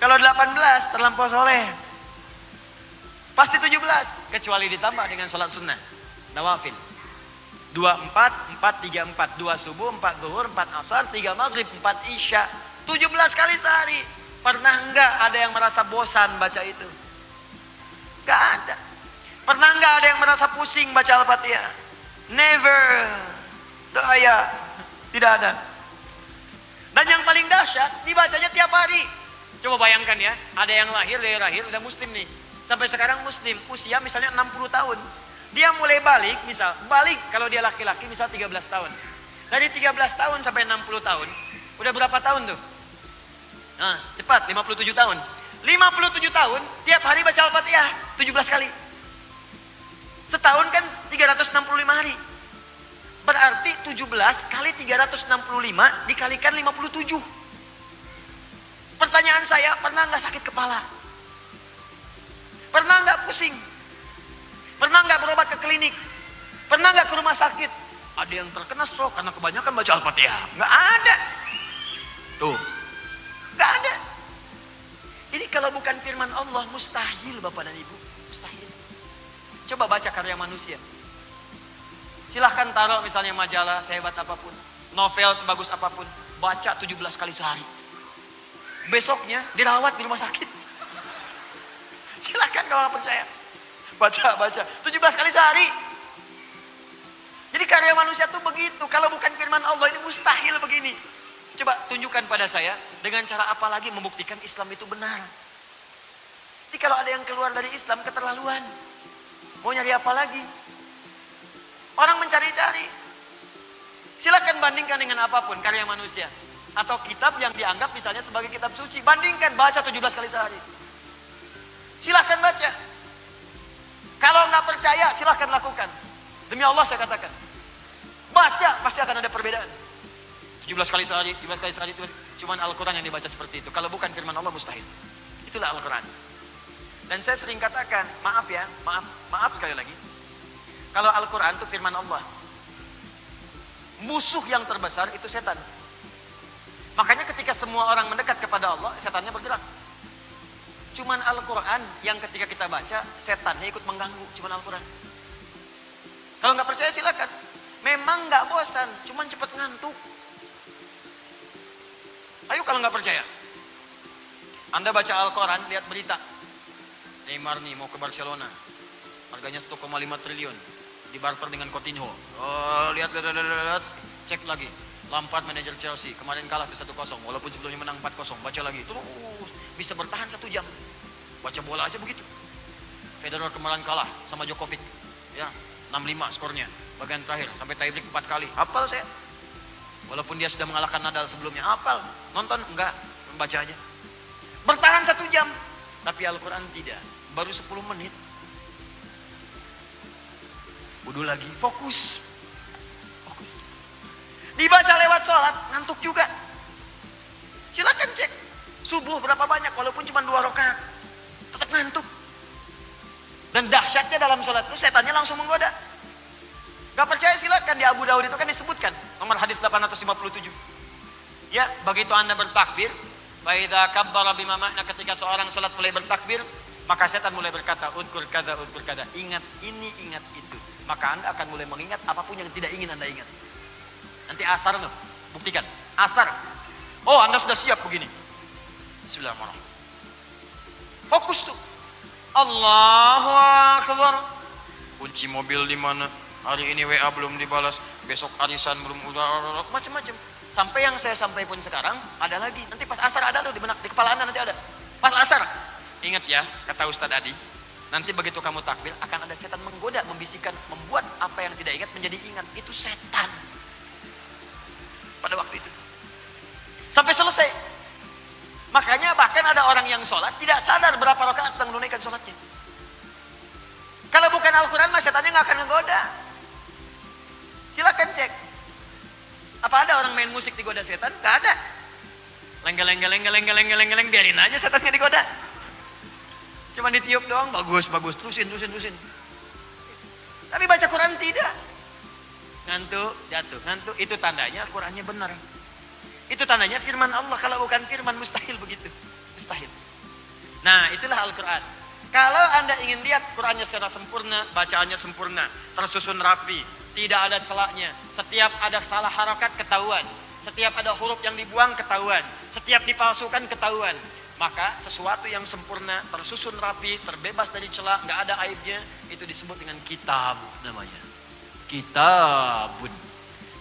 Kalau 18, terlampau soleh. Pasti 17, kecuali ditambah dengan sholat sunnah. Nawafil. 24-4-3-4. 2 subuh, 4 zuhur, 4 asar, 3 maghrib, 4 isya. 17 kali sehari. Pernah enggak ada yang merasa bosan baca itu? Enggak ada. Pernah enggak ada yang merasa pusing baca Al-Fatihah? Never. Doa, tidak ada. Dan yang paling dahsyat, dibacanya tiap hari. Coba bayangkan ya, ada yang lahir dari lahir udah muslim nih. Sampai sekarang muslim, usia misalnya 60 tahun. Dia mulai balik kalau dia laki-laki misal 13 tahun. Dari 13 tahun sampai 60 tahun, udah berapa tahun tuh? Nah, cepat, 57 tahun. 57 tahun, tiap hari baca Al-Fatihah 17 kali. Setahun kan 365 hari. Berarti 17 kali 365 dikalikan 57. Pertanyaan saya, pernah nggak sakit kepala? Pernah nggak pusing? Pernah nggak berobat ke klinik? Pernah nggak ke rumah sakit? Ada yang terkena stroke karena kebanyakan baca Al-Fatihah? Nggak ada. Tuh, nggak ada. Ini kalau bukan firman Allah, mustahil Bapak dan Ibu. Mustahil. Coba baca karya manusia. Silahkan taruh misalnya majalah sehebat apapun, novel sebagus apapun, baca 17 kali sehari. Besoknya dirawat di rumah sakit. Silahkan kalau nggak percaya. Baca 17 kali sehari. Jadi karya manusia tuh begitu. Kalau bukan firman Allah ini mustahil begini. Coba tunjukkan pada saya dengan cara apa lagi membuktikan Islam itu benar. Jadi kalau ada yang keluar dari Islam keterlaluan. Mau nyari apa lagi? Orang mencari-cari. Silakan bandingkan dengan apapun karya manusia. Atau kitab yang dianggap misalnya sebagai kitab suci. Bandingkan, baca 17 kali sehari. Silahkan baca. Kalau nggak percaya, silahkan lakukan. Demi Allah saya katakan. Baca, pasti akan ada perbedaan. 17 kali sehari, 17 kali sehari itu cuma Al-Quran yang dibaca seperti itu. Kalau bukan firman Allah, mustahil. Itulah Al-Quran. Dan saya sering katakan, maaf ya, maaf sekali lagi. Kalau Al-Quran itu firman Allah. Musuh yang terbesar itu setan. Makanya ketika semua orang mendekat kepada Allah, setannya bergerak. Cuman Al-Quran yang ketika kita baca, setannya ikut mengganggu. Cuman Al-Quran. Kalau nggak percaya silakan. Memang nggak bosan, cuman cepet ngantuk. Ayo kalau nggak percaya. Anda baca Al-Quran, lihat berita. Neymar nih mau ke Barcelona. Harganya 1,5 triliun. Dibarter dengan Coutinho. Oh, lihat. Cek lagi. Lampard manajer Chelsea. Kemarin kalah tuh 1-0. Walaupun sebelumnya menang 4-0. Baca lagi. Terus bisa bertahan 1 jam. Baca bola aja begitu. Federer kemarin kalah sama Djokovic. Ya, 6-5 skornya. Bagian terakhir. Sampai tiebreak 4 kali. Hafal saya. Walaupun dia sudah mengalahkan Nadal sebelumnya. Hafal. Nonton? Enggak. Baca aja. Bertahan 1 jam. Tapi Al-Quran tidak. Baru 10 menit. Wudu lagi. Fokus. Dibaca lewat sholat, ngantuk juga. Silakan cek. Subuh berapa banyak, walaupun cuma 2 rakaat. Tetap ngantuk. Dan dahsyatnya dalam sholat itu, setannya langsung menggoda. di Abu Daud itu kan disebutkan nomor hadis 857. Ya, begitu Anda bertakbir, fa idza kabbara bima makna, ketika seorang salat mulai bertakbir, maka setan mulai berkata, udkur kada, ingat ini, ingat itu. Maka Anda akan mulai mengingat apapun yang tidak ingin Anda ingat. Nanti asar loh, buktikan. Asar. Oh, Anda sudah siap begini. Bismillahirrahmanirrahim. Fokus tuh. Allahu Akbar. Kunci mobil di mana? Hari ini WA belum dibalas, besok arisan belum, udah macam-macam. Sampai yang saya sampaikan pun sekarang ada lagi. Nanti pas asar ada tuh di benak, di kepala Anda nanti ada. Pas asar. Ingat ya, kata Ustadz Adi, nanti begitu kamu takbir akan ada setan menggoda, membisikkan, membuat apa yang tidak ingat menjadi ingat. Itu setan. Pada waktu itu. Sampai selesai. Makanya bahkan ada orang yang sholat tidak sadar berapa rakaat sedang menunaikan sholatnya. Kalau bukan Al-Quran, mah setannya nggak akan menggoda. Silakan cek. Apa ada orang main musik digoda setan? Nggak ada. Lengga-lengga, biarin aja setannya digoda. Cuma ditiup doang, bagus, terusin. Tapi baca Quran tidak. Ngantuk, jatuh, ngantuk. Itu tandanya Qurannya benar. Itu tandanya firman Allah. Kalau bukan firman, mustahil begitu. Mustahil. Nah, itulah Al-Quran. Kalau Anda ingin lihat Qurannya secara sempurna, bacaannya sempurna, tersusun rapi, tidak ada celaknya. Setiap ada salah harakat ketahuan. Setiap ada huruf yang dibuang ketahuan. Setiap dipalsukan ketahuan. Maka sesuatu yang sempurna, tersusun rapi, terbebas dari celah, nggak ada aibnya, itu disebut dengan kitab namanya. Kitabun.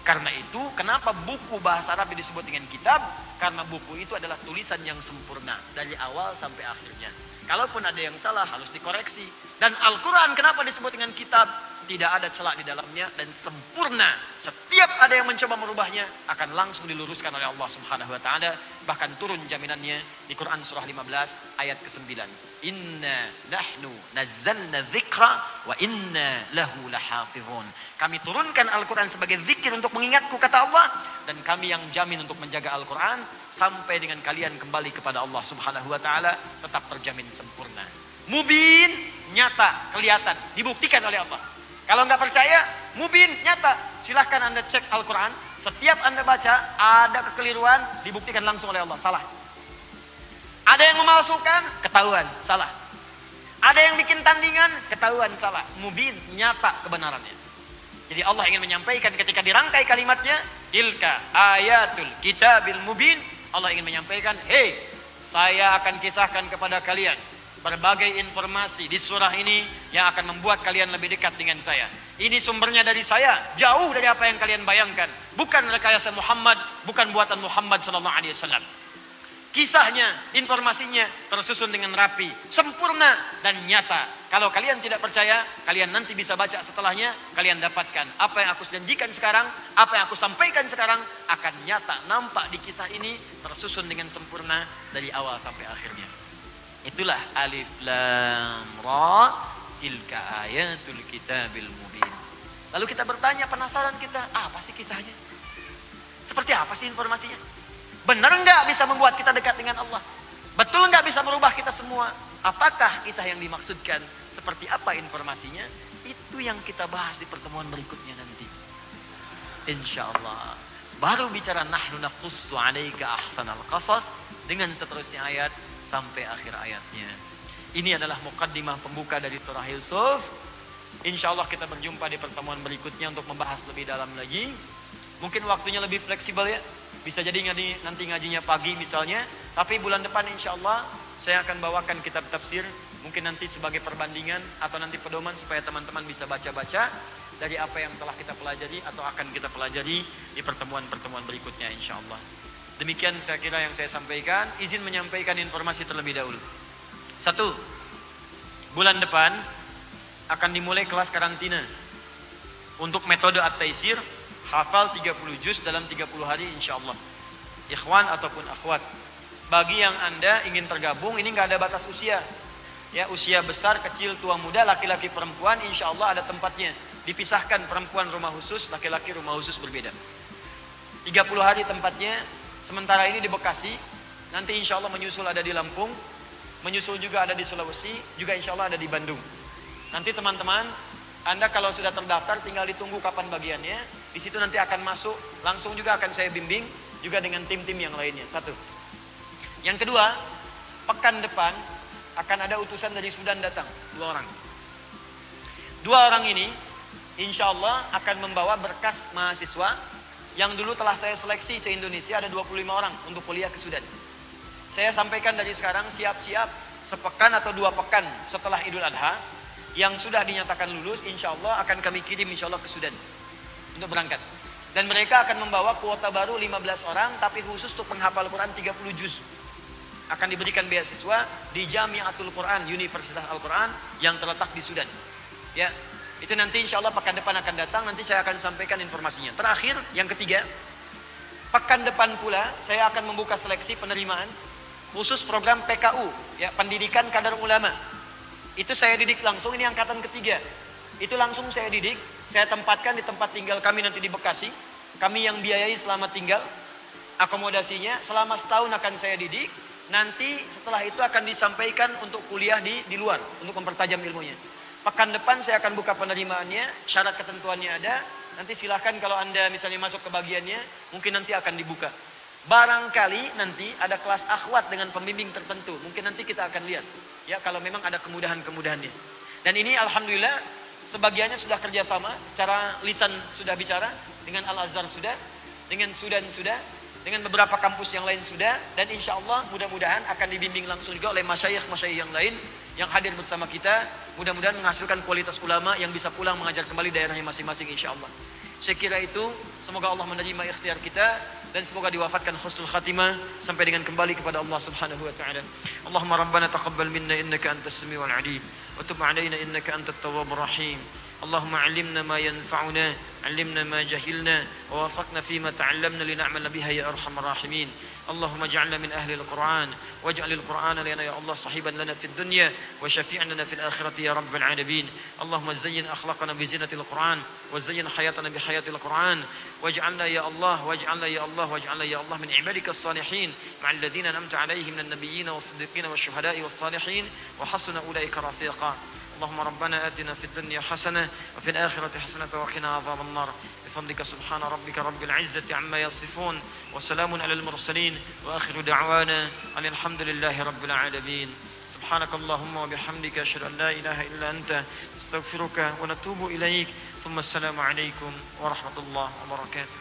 Karena itu, kenapa buku bahasa Arab disebut dengan kitab? Karena buku itu adalah tulisan yang sempurna dari awal sampai akhirnya. Kalaupun ada yang salah harus dikoreksi. Dan Al-Quran kenapa disebut dengan kitab? Tidak ada celah di dalamnya dan sempurna. Setiap ada yang mencoba merubahnya akan langsung diluruskan oleh Allah Subhanahu wa taala, bahkan turun jaminannya di Quran surah 15 ayat ke-9. Inna nahnu nazzalna dzikra wa inna lahu lahafizun. Kami turunkan Al-Quran sebagai zikir untuk mengingatku, kata Allah, dan kami yang jamin untuk menjaga Al-Quran sampai dengan kalian kembali kepada Allah Subhanahu wa taala tetap terjamin sempurna. Mubin, nyata, kelihatan, dibuktikan oleh Allah. Kalau nggak percaya, mubin, nyata. Silahkan Anda cek Al-Quran. Setiap Anda baca, ada kekeliruan, dibuktikan langsung oleh Allah. Salah. Ada yang memalsukan, ketahuan. Salah. Ada yang bikin tandingan, ketahuan. Salah. Mubin, nyata kebenarannya. Jadi Allah ingin menyampaikan ketika dirangkai kalimatnya, tilka ayatul kitabil mubin. Allah ingin menyampaikan, hei, saya akan kisahkan kepada kalian berbagai informasi di surah ini yang akan membuat kalian lebih dekat dengan saya. Ini sumbernya dari saya, jauh dari apa yang kalian bayangkan. Bukan rekayasa Muhammad, bukan buatan Muhammad sallallahu alaihi wasallam. Kisahnya, informasinya tersusun dengan rapi, sempurna dan nyata. Kalau kalian tidak percaya, kalian nanti bisa baca setelahnya, kalian dapatkan apa yang aku janjikan sekarang, apa yang aku sampaikan sekarang akan nyata, nampak di kisah ini tersusun dengan sempurna dari awal sampai akhirnya. Itulah alif lam ra tilka ayatul kitabil mubin. Lalu kita bertanya, penasaran kita, apa sih kisahnya? Seperti apa sih informasinya? Benar enggak bisa membuat kita dekat dengan Allah? Betul enggak bisa merubah kita semua? Apakah kisah yang dimaksudkan? Seperti apa informasinya? Itu yang kita bahas di pertemuan berikutnya nanti. Insya Allah. Baru bicara nahnu naqussu 'alaika ahsanal qasas dengan seterusnya ayat sampai akhir ayatnya. Ini adalah muqaddimah pembuka dari surah Yusuf. Insya Allah kita berjumpa di pertemuan berikutnya untuk membahas lebih dalam lagi. Mungkin waktunya lebih fleksibel ya. Bisa jadi nanti ngajinya pagi misalnya. Tapi bulan depan insya Allah saya akan bawakan kitab tafsir. Mungkin nanti sebagai perbandingan atau nanti pedoman supaya teman-teman bisa baca-baca dari apa yang telah kita pelajari atau akan kita pelajari di pertemuan-pertemuan berikutnya insya Allah. Demikian saya kira yang saya sampaikan. Izin menyampaikan informasi terlebih dahulu. 1. Bulan depan akan dimulai kelas karantina. Untuk metode At-Taisir, hafal 30 juz dalam 30 hari insya Allah. Ikhwan ataupun akhwat. Bagi yang Anda ingin tergabung, ini nggak ada batas usia. Ya, usia besar, kecil, tua, muda, laki-laki, perempuan, insya Allah ada tempatnya. Dipisahkan perempuan rumah khusus, laki-laki rumah khusus berbeda. 30 hari tempatnya. Sementara ini di Bekasi, nanti insya Allah menyusul ada di Lampung, menyusul juga ada di Sulawesi, juga insya Allah ada di Bandung. Nanti teman-teman Anda kalau sudah terdaftar tinggal ditunggu kapan bagiannya. Di situ nanti akan masuk, langsung juga akan saya bimbing juga dengan tim-tim yang lainnya. Satu. Yang kedua, pekan depan akan ada utusan dari Sudan datang, 2 orang. 2 orang ini insya Allah akan membawa berkas mahasiswa yang dulu telah saya seleksi se-Indonesia, ada 25 orang untuk kuliah ke Sudan. Saya sampaikan dari sekarang, siap-siap sepekan atau 2 pekan setelah Idul Adha yang sudah dinyatakan lulus, insya Allah akan kami kirim insya Allah ke Sudan untuk berangkat. Dan mereka akan membawa kuota baru 15 orang, tapi khusus untuk penghafal Quran 30 juz. Akan diberikan beasiswa di Jamiatul Quran, Universitas Al-Quran yang terletak di Sudan. Ya, itu nanti insya Allah pekan depan akan datang, nanti saya akan sampaikan informasinya. Terakhir, yang ketiga, pekan depan pula saya akan membuka seleksi penerimaan khusus program PKU, ya, Pendidikan Kadar Ulama. Itu saya didik langsung, ini angkatan ketiga. Itu langsung saya didik, saya tempatkan di tempat tinggal kami nanti di Bekasi. Kami yang biayai selama tinggal, akomodasinya selama setahun akan saya didik. Nanti setelah itu akan disampaikan untuk kuliah di luar, untuk mempertajam ilmunya. Pekan depan saya akan buka penerimaannya, syarat ketentuannya ada. Nanti silahkan kalau Anda misalnya masuk ke bagiannya, mungkin nanti akan dibuka. Barangkali nanti ada kelas akhwat dengan pembimbing tertentu. Mungkin nanti kita akan lihat. Ya, kalau memang ada kemudahan-kemudahannya. Dan ini alhamdulillah sebagiannya sudah kerjasama. Secara lisan sudah bicara. Dengan Al-Azhar sudah. Dengan Sudan sudah. Dengan beberapa kampus yang lain sudah. Dan insya Allah mudah-mudahan akan dibimbing langsung juga oleh masyayikh-masyayikh yang lain. Yang hadir bersama kita. Mudah-mudahan menghasilkan kualitas ulama yang bisa pulang mengajar kembali daerahnya masing-masing insya Allah. Saya kira itu. Semoga Allah menerima ikhtiar kita. Dan semoga diwafatkan husnul khatimah sampai dengan kembali kepada Allah Subhanahu wa taala. Allahumma rabbana taqabbal minna innaka antas samiul alim wa tub alaina innaka antat tawwabur rahim. Allahumma 'allimna ma yanfa'una, 'allimna ma jahilna wa waffaqna fima ta'allamna lin'amala biha ya arhamar rahimin. اللهم اجعلنا من أهل القرآن واجعل القرآن لنا يا الله صحيبا لنا في الدنيا وشفيعا لنا في الآخرة يا رب العالمين. اللهم زين أخلاقنا بزينة القرآن وزين حياتنا بحياة القرآن واجعلنا يا الله واجعلنا يا الله من عبادك الصالحين مع الذين أنعمت عليهم من النبيين والصديقين والشهداء والصالحين وحسن أولئك رفيقا. اللهم ربنا آتنا في الدنيا حسنة وفي الآخرة حسنة وقنا عذاب النار. بفضلك سبحان ربك رب العزة عما يصفون وسلام على المرسلين وآخر دعوانا أن الحمد لله رب العالمين. سبحانك اللهم وبحمدك أشهد أن لا إله إلا أنت استغفرك ونتوب إليك. ثم السلام عليكم ورحمة الله وبركاته.